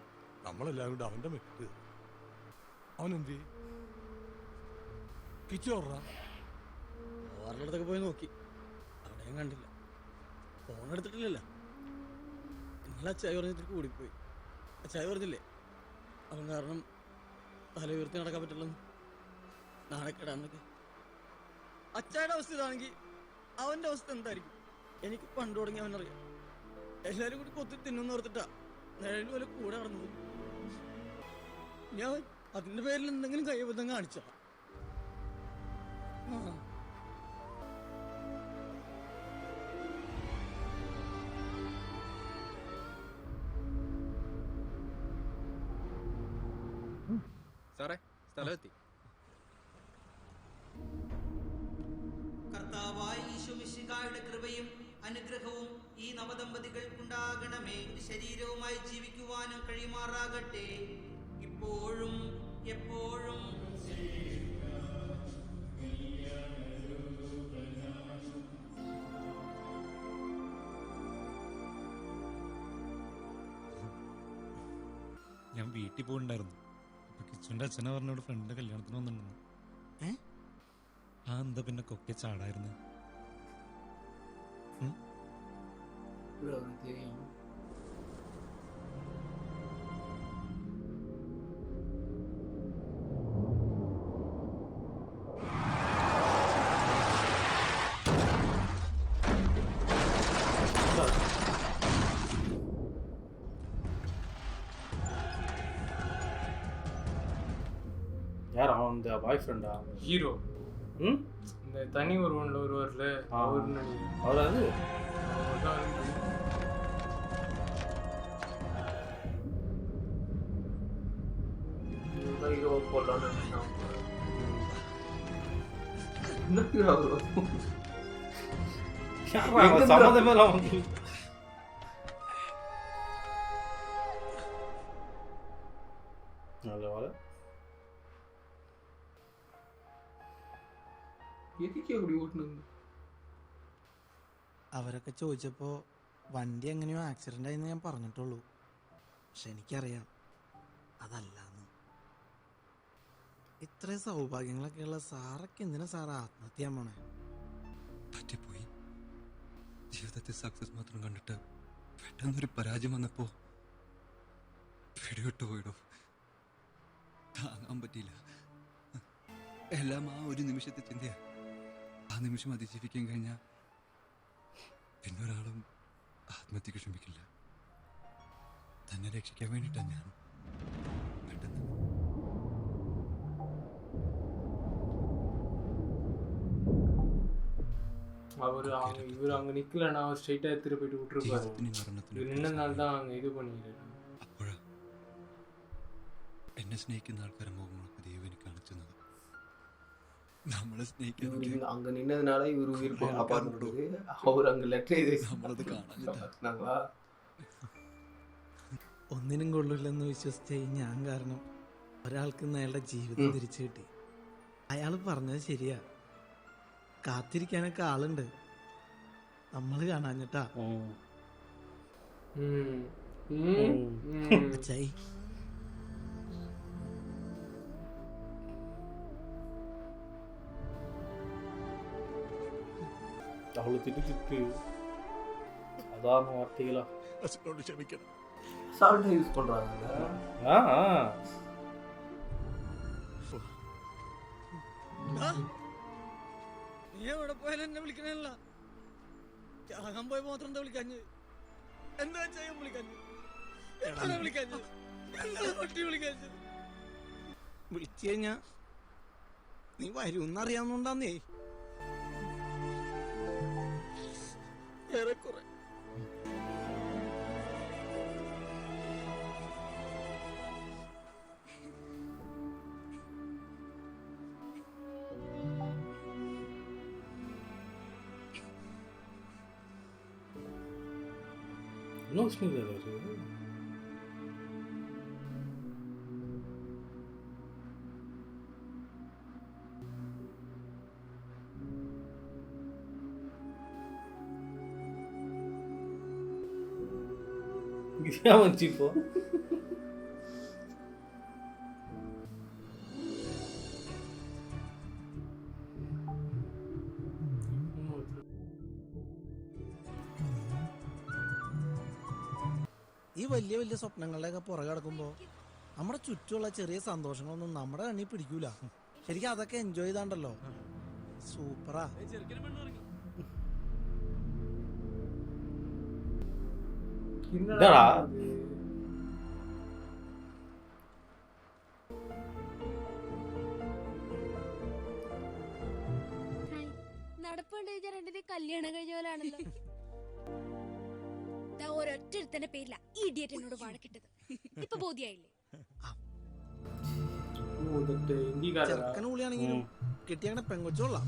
നമ്മളെല്ലാവരും കൂടെ അവന്റെ മെറ്റ്. അവനെന്തി കിച്ചു ഓർറാ ഓരുടെ അടുത്തൊക്കെ പോയി നോക്കി, അവിടെയും കണ്ടില്ല. ഫോൺ എടുത്തിട്ടില്ലല്ലോ. നിങ്ങൾ അച്ചായ പറഞ്ഞിട്ട് കൂടിപ്പോയി. അച്ചായ പറഞ്ഞില്ലേ അവൻ കാരണം തല ഉയർത്തി നടക്കാൻ പറ്റില്ലെന്ന്, നാണക്കെടാന്നൊക്കെ. അച്ചായുടെ അവസ്ഥ ഇതാണെങ്കിൽ അവന്റെ അവസ്ഥ എന്തായിരിക്കും? എനിക്ക് പണ്ട് തുടങ്ങി അവനറിയാം. എല്ലാരും കൂടി കൊത്തി തിന്നുന്ന ഓർത്തിട്ടാ നിഴൽ പോലെ കൂടെ നടന്നത്. ഞാൻ അതിന്റെ പേരിൽ എന്തെങ്കിലും കൈബദ്ധം കാണിച്ച സാറേ സ്ഥലമെത്തി. കർത്താവായ ഈശോമിശിഹായുടെ കൃപയും അനുഗ്രഹവും ഈ നവദമ്പതികൾക്കുണ്ടാകണമേ. ശരീരവുമായി ജീവിക്കുവാനും കഴിയുമാറാകട്ടെ, ഇപ്പോഴും എപ്പോഴും. ഞാൻ വീട്ടിൽ പോയിട്ടുണ്ടായിരുന്നു. അപ്പൊ കിച്ചുവിന്റെ അച്ഛനെ പറഞ്ഞോട് ഫ്രണ്ടിന്റെ കല്യാണത്തിന് വന്നിട്ടുണ്ടെന്ന്. ആ എന്താ പിന്നെ കൊക്കെ ചാടായിരുന്നു? யார் அவன்? அந்த பாய் ஃப்ரெண்டா? ஹீரோ. இந்த தனி ஒருவன்ல ஒருவர்ல அவர் நினைக்கிறேன். அவராது ஹீரோ போடலான்னு சம்மந்தமே இல்லாம நல்ல வேலை. അവരൊക്കെ ചോദിച്ചപ്പോ വണ്ടി എങ്ങനെയോ ആക്സിഡന്റ് ആയെന്ന് ഞാൻ പറഞ്ഞിട്ടുള്ളൂ. പക്ഷെ എനിക്കറിയാം അതല്ലാന്ന്. ഇത്രയും സൗഭാഗ്യങ്ങളൊക്കെ ഉള്ള സാറൊക്കെ എന്തിനാ സാറ് ആത്മഹത്യ പോണേ? പറ്റിപ്പോയി. ജീവിതത്തിൽ സക്സസ് മാത്രം കണ്ടിട്ട് പെട്ടെന്നൊരു പരാജയം വന്നപ്പോ പിടിവിട്ടു പോയിടോ. താങ്ങാൻ പറ്റിയില്ല. എല്ലാം ആ ഒരു നിമിഷത്തെ ചിന്തയാ. ആ നിമിഷം അതിജീവിക്കാൻ കഴിഞ്ഞാൽ പിന്നൊരാളും ആത്മഹത്യക്ക് ശ്രമിക്കില്ല. തന്നെ രക്ഷിക്കാൻ വേണ്ടിയിട്ടാണ് ഞാൻ പെട്ടെന്ന് இவர் அங்க நிக்கலன்னா அவர் ஸ்ட்ரைட்டா எடுத்துட்டு போயிட்டு விட்டுருப்பாரு. இவர் நின்னனால தான் அங்க இது பண்ணிக்கிறாரு. അപ്പോഴാ എന്നെ സ്നേഹിക്കുന്ന ആൾക്കാരെ മുഖങ്ങളൊക്കെ ദൈവം എനിക്ക് കാണിച്ചു തന്നത്. നമ്മളെ സ്നേഹിക്കാൻ அங்க நின்னதுனால இவர் உயிர் காப்பாற்றிட்டு அவர் அங்க லெட்டர் എഴുതി നമ്മളത് കാണാനില്ല. ഒന്നിനും കൊള്ളില്ലെന്ന് വിശ്വസിച്ച ഞാൻ കാരണം ഒരാൾക്ക് ഇന്ന് അയാളുടെ ജീവിതം തിരിച്ചു കിട്ടി. അയാൾ പറഞ്ഞത് ശരിയാ, കാത്തിരിക്കാനൊക്കെ ആളുണ്ട്, നമ്മൾ കാണാഞ്ഞിട്ടാ. അച്ചായി அவளை திட்டு சாதாரண வார்த்தைகளா അച്ഛനോട് ക്ഷമിക്കണം. சால்ட் யூஸ் பண்றாங்க. നീ എവിടെ പോയാലും എന്നെ വിളിക്കണല്ല. ചാകാൻ പോയ മാത്രം എന്താ വിളിക്കാഞ്ഞ്? എന്താ ചെയ്യാൻ വിളിക്കാഞ്ഞ്? എന്താ വിളിക്കാഞ്ഞ്? എന്താ പട്ടി വിളിക്കാഞ്ഞ്? വിളിച്ചു കഴിഞ്ഞാ നീ വരുമെന്നറിയാവുന്നോണ്ടാന്നേ. ഏറെക്കുറെ இன்னும் ஸ்னீகர் வந்துச்சு இப்போ. ഈ വലിയ വലിയ സ്വപ്നങ്ങളുടെയൊക്കെ പുറകെ കിടക്കുമ്പോൾ നമ്മുടെ ചുറ്റുമുള്ള ചെറിയ സന്തോഷങ്ങളൊന്നും നമ്മുടെ കണ്ണിൽ പിടിക്കൂല. ശരിക്കും അതൊക്കെ എൻജോയ് ചെയ്താണ്ടല്ലോ സൂപ്പറാ. என்னடா നടപ്പുണ്ട് രണ്ടിനെ കല്യാണം കഴിഞ്ഞ പോലാണല്ലോ. ഒരൊറ്റ ഒരുത്തന്റെ പേരില ഈ ഇഡിയറ്റ് എന്നോട് വഴക്കിട്ടത്. ഇപ്പൊ ബോധ്യായില്ലേ? ചെറുക്കൻ ഉള്ളിയാണെങ്കിലും കിട്ടിയ പെങ്കൊച്ചോളാം.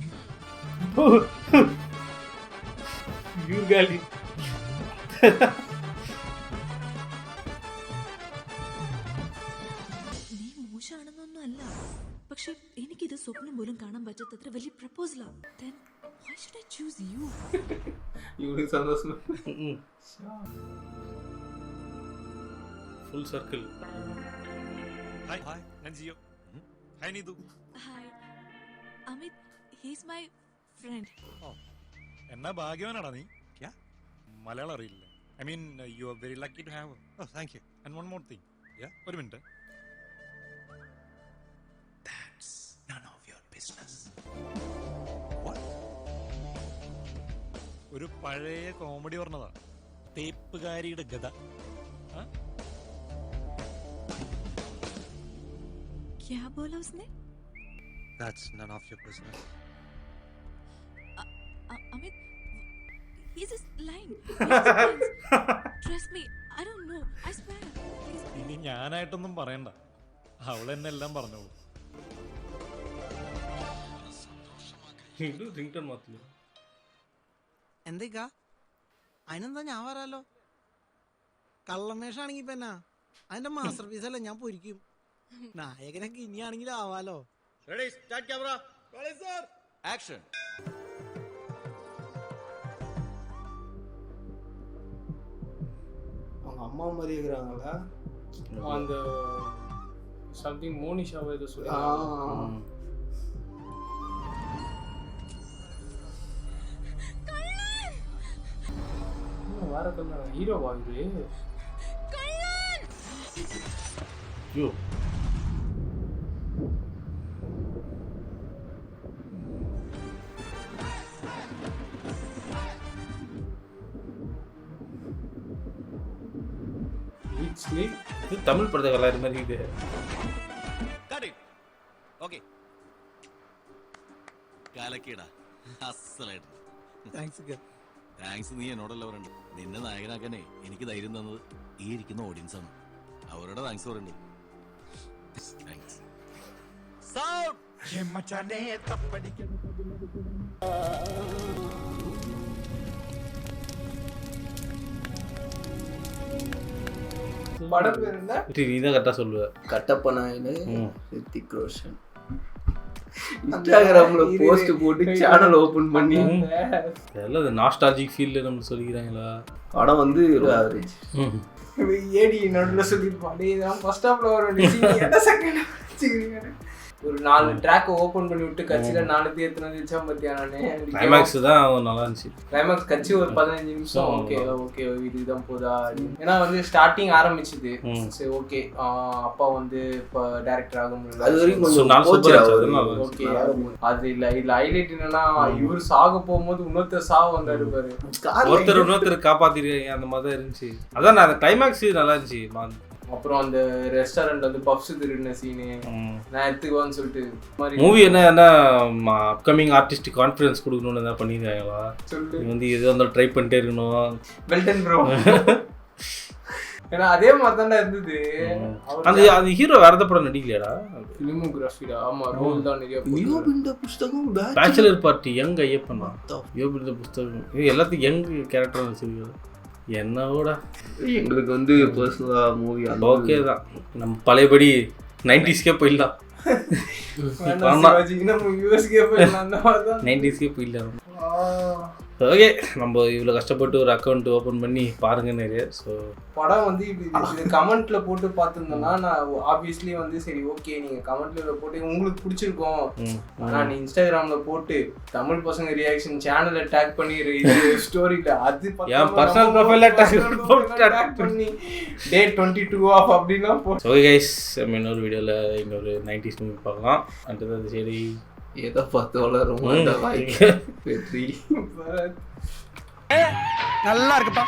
നീ മോശമാണെന്നൊന്നും അല്ല, പക്ഷെ എനിക്കിത് സ്വപ്നം പോലും കാണാൻ പറ്റാത്തത്ര വലിയ പ്രപ്പോസലാ. Then why should I choose you? இவனுக்கு சந்தோஷம். Full circle. ഹായ് ഹായ്, ഞാൻ Jio. Hi Neethu. Hi Amit, he's my friend. ഓ, എന്നാ ഭാഗ്യവാനാടാ നീ. മലയാളം അറിയില്ല. I mean you are very lucky to have. ഓ thank you. And one more thing. ഒരു minute. That's none of your business. ഒരു പഴയ കോമഡി പറഞ്ഞതാ, തേപ്പുകാരിയുടെ ഗത. क्या बोला उसने? That's none of your business. Amit, he's just lying. Trust me, I don't know. I swear. ഇനി ഞാനായിട്ടൊന്നും പറയണ്ട, അവൾ എന്നെ എല്ലാം പറഞ്ഞോളൂ. റിംഗ്ടോൺ മാത്രം എന്തേക്കാ അതിനെന്താ ഞാൻ വരാലോ. കള്ളമേഷാണെങ്കി ഇപ്പൊ എന്നാ അതിന്റെ മാസ്റ്റർ പീസ് അല്ല, ഞാൻ പൊരിക്കും. നായകനൊക്കെ ഇനിയാണെങ്കിലും ആവാലോ. Ready, start camera. Rolling sir, action. அவங்க அம்மா மாதிரி இருக்கிறாங்களா? அந்த சம்திங் மோனிஷாவை ஏதோ சொல்லுவாங்க. வேற கல்யாணம் ஹீரோவா இது? யோ இது தமிழ் படத்தை விளையாடுற மாதிரி இது. ഓക്കെ, കലക്കിടാ, അസലായിട്ട്. താങ്ക്സ് നീ എന്നോടല്ല പറയണ്ട. നിന്നെ നായകനാക്കാനേ എനിക്ക് ധൈര്യം തന്നത് ഈ ഇരിക്കുന്ന ഓഡിയൻസ് ആണ്. അവരോട് താങ്ക്സ് പറയണ്ടത്. താങ്ക്സ്. படம் பேர் என்ன? நீ தான் கரெக்டாக சொல்லுவ. கட்டப்ப நாயில ரித்திக் ரோஷன் இன்ஸ்டாகிராம்ல போஸ்ட் போட்டு சேனல் ஓபன் பண்ணி எல்லாம் இந்த நாஸ்டாலஜிக் ஃபீல்ல நம்ம சொல்லிக்கிறாங்களா? படம் வந்து ஒரு ஆவரேஜ். ஏடி நடுவில் சொல்லியிருப்பான், டேய் இதான் ஃபர்ஸ்ட் ஹாஃப்ல வரும் என்ன செகண்ட் வச்சுக்கிறீங்க. ஒரு 4 ட்ராக் ஓபன் பண்ணி விட்டு கட்சியில 4 தேர்த்து வச்சா பத்தியா நானே. கிளைமேக்ஸ் தான் நல்லா இருந்துச்சு. கிளைமேக்ஸ் கட்சி ஒரு 15 நிமிஷம் ஓகே இதுதான் போதா. ஏன்னா வந்து ஸ்டார்டிங் ஆரம்பிச்சுது. சரி ஓகே அப்பா வந்து இப்போ டைரக்டர் ஆக முடியல, அது வரைக்கும் கொஞ்சம் ஓகே. அது இல்ல ஹைலைட் என்னன்னா இவர் சாக போகும்போது இன்னொருத்தர் சாவு வந்தாரு பாரு, ஒருத்தர் காப்பாத்திருக்காங்க அந்த மாதிரி தான் இருந்துச்சு. அதான் அந்த கிளைமேக்ஸ் நல்லா இருந்துச்சு. அப்புறம் அந்த ரெஸ்டாரண்ட் வந்து பப்ஸ் திருடின சீனு நான் எடுத்துக்குவான்னு சொல்லிட்டு மூவி என்ன அப்கமிங் ஆர்டிஸ்ட் கான்ஃபிடன்ஸ் கொடுக்கணும்னு தான் பண்ணியிருக்காங்களா? நீ வந்து எது வந்தாலும் ட்ரை பண்ணிட்டே இருக்கணும். Well done bro. ஏன்னா அதே மாதிரி தானே இருந்தது. அந்த ஹீரோ வேற எந்த படம் நடிக்கலையாடா? ஃபிலிமோகிராஃபிடா ஆமா ரோல் தான் நிறைய. யோபிந்த புஸ்தகம் பேச்சுலர் பார்ட்டி யங் ஐயப்பனா யோபிந்த புஸ்தகம் இது எல்லாத்தையும் யங் கேரக்டர் வச்சிருக்காரு. என்னோட எங்களுக்கு வந்து பர்சனலா மூவி ஓகே தான். நம்ம பழையபடி 90ஸ்க்கே போயிடலாம். 90ஸ்க்கே போயிடலாம். ஓகே நம்ம இவ்வளோ கஷ்டப்பட்டு ஒரு அக்கௌண்ட் ஓப்பன் பண்ணி பாருங்க நிறைய. ஸோ படம் வந்து இது கமெண்ட்ல போட்டு பார்த்துருந்தோம்னா நான் ஆப்வியஸ்லி வந்து சரி ஓகே நீங்கள் கமெண்ட்ல போட்டு உங்களுக்கு பிடிச்சிருக்கோம், ஆனால் நீ இன்ஸ்டாகிராமில் போட்டு தமிழ் பசங்க ரியாக்ஷன் சேனலை டேக் பண்ணி இது ஸ்டோரியில் அது பர்சனல் ப்ரொஃபைல டேக் பண்ணி டேட் 22 ஆஃப் அப்படின்னா ஸோ கைஸ் இன்னொரு வீடியோவில் இன்னொரு 90s மூவி பார்க்கலாம். அடுத்தது சரி ஏதோ பார்த்து வளரும் அந்த வாய்க்கு வெற்றி நல்லா இருக்குப்பா.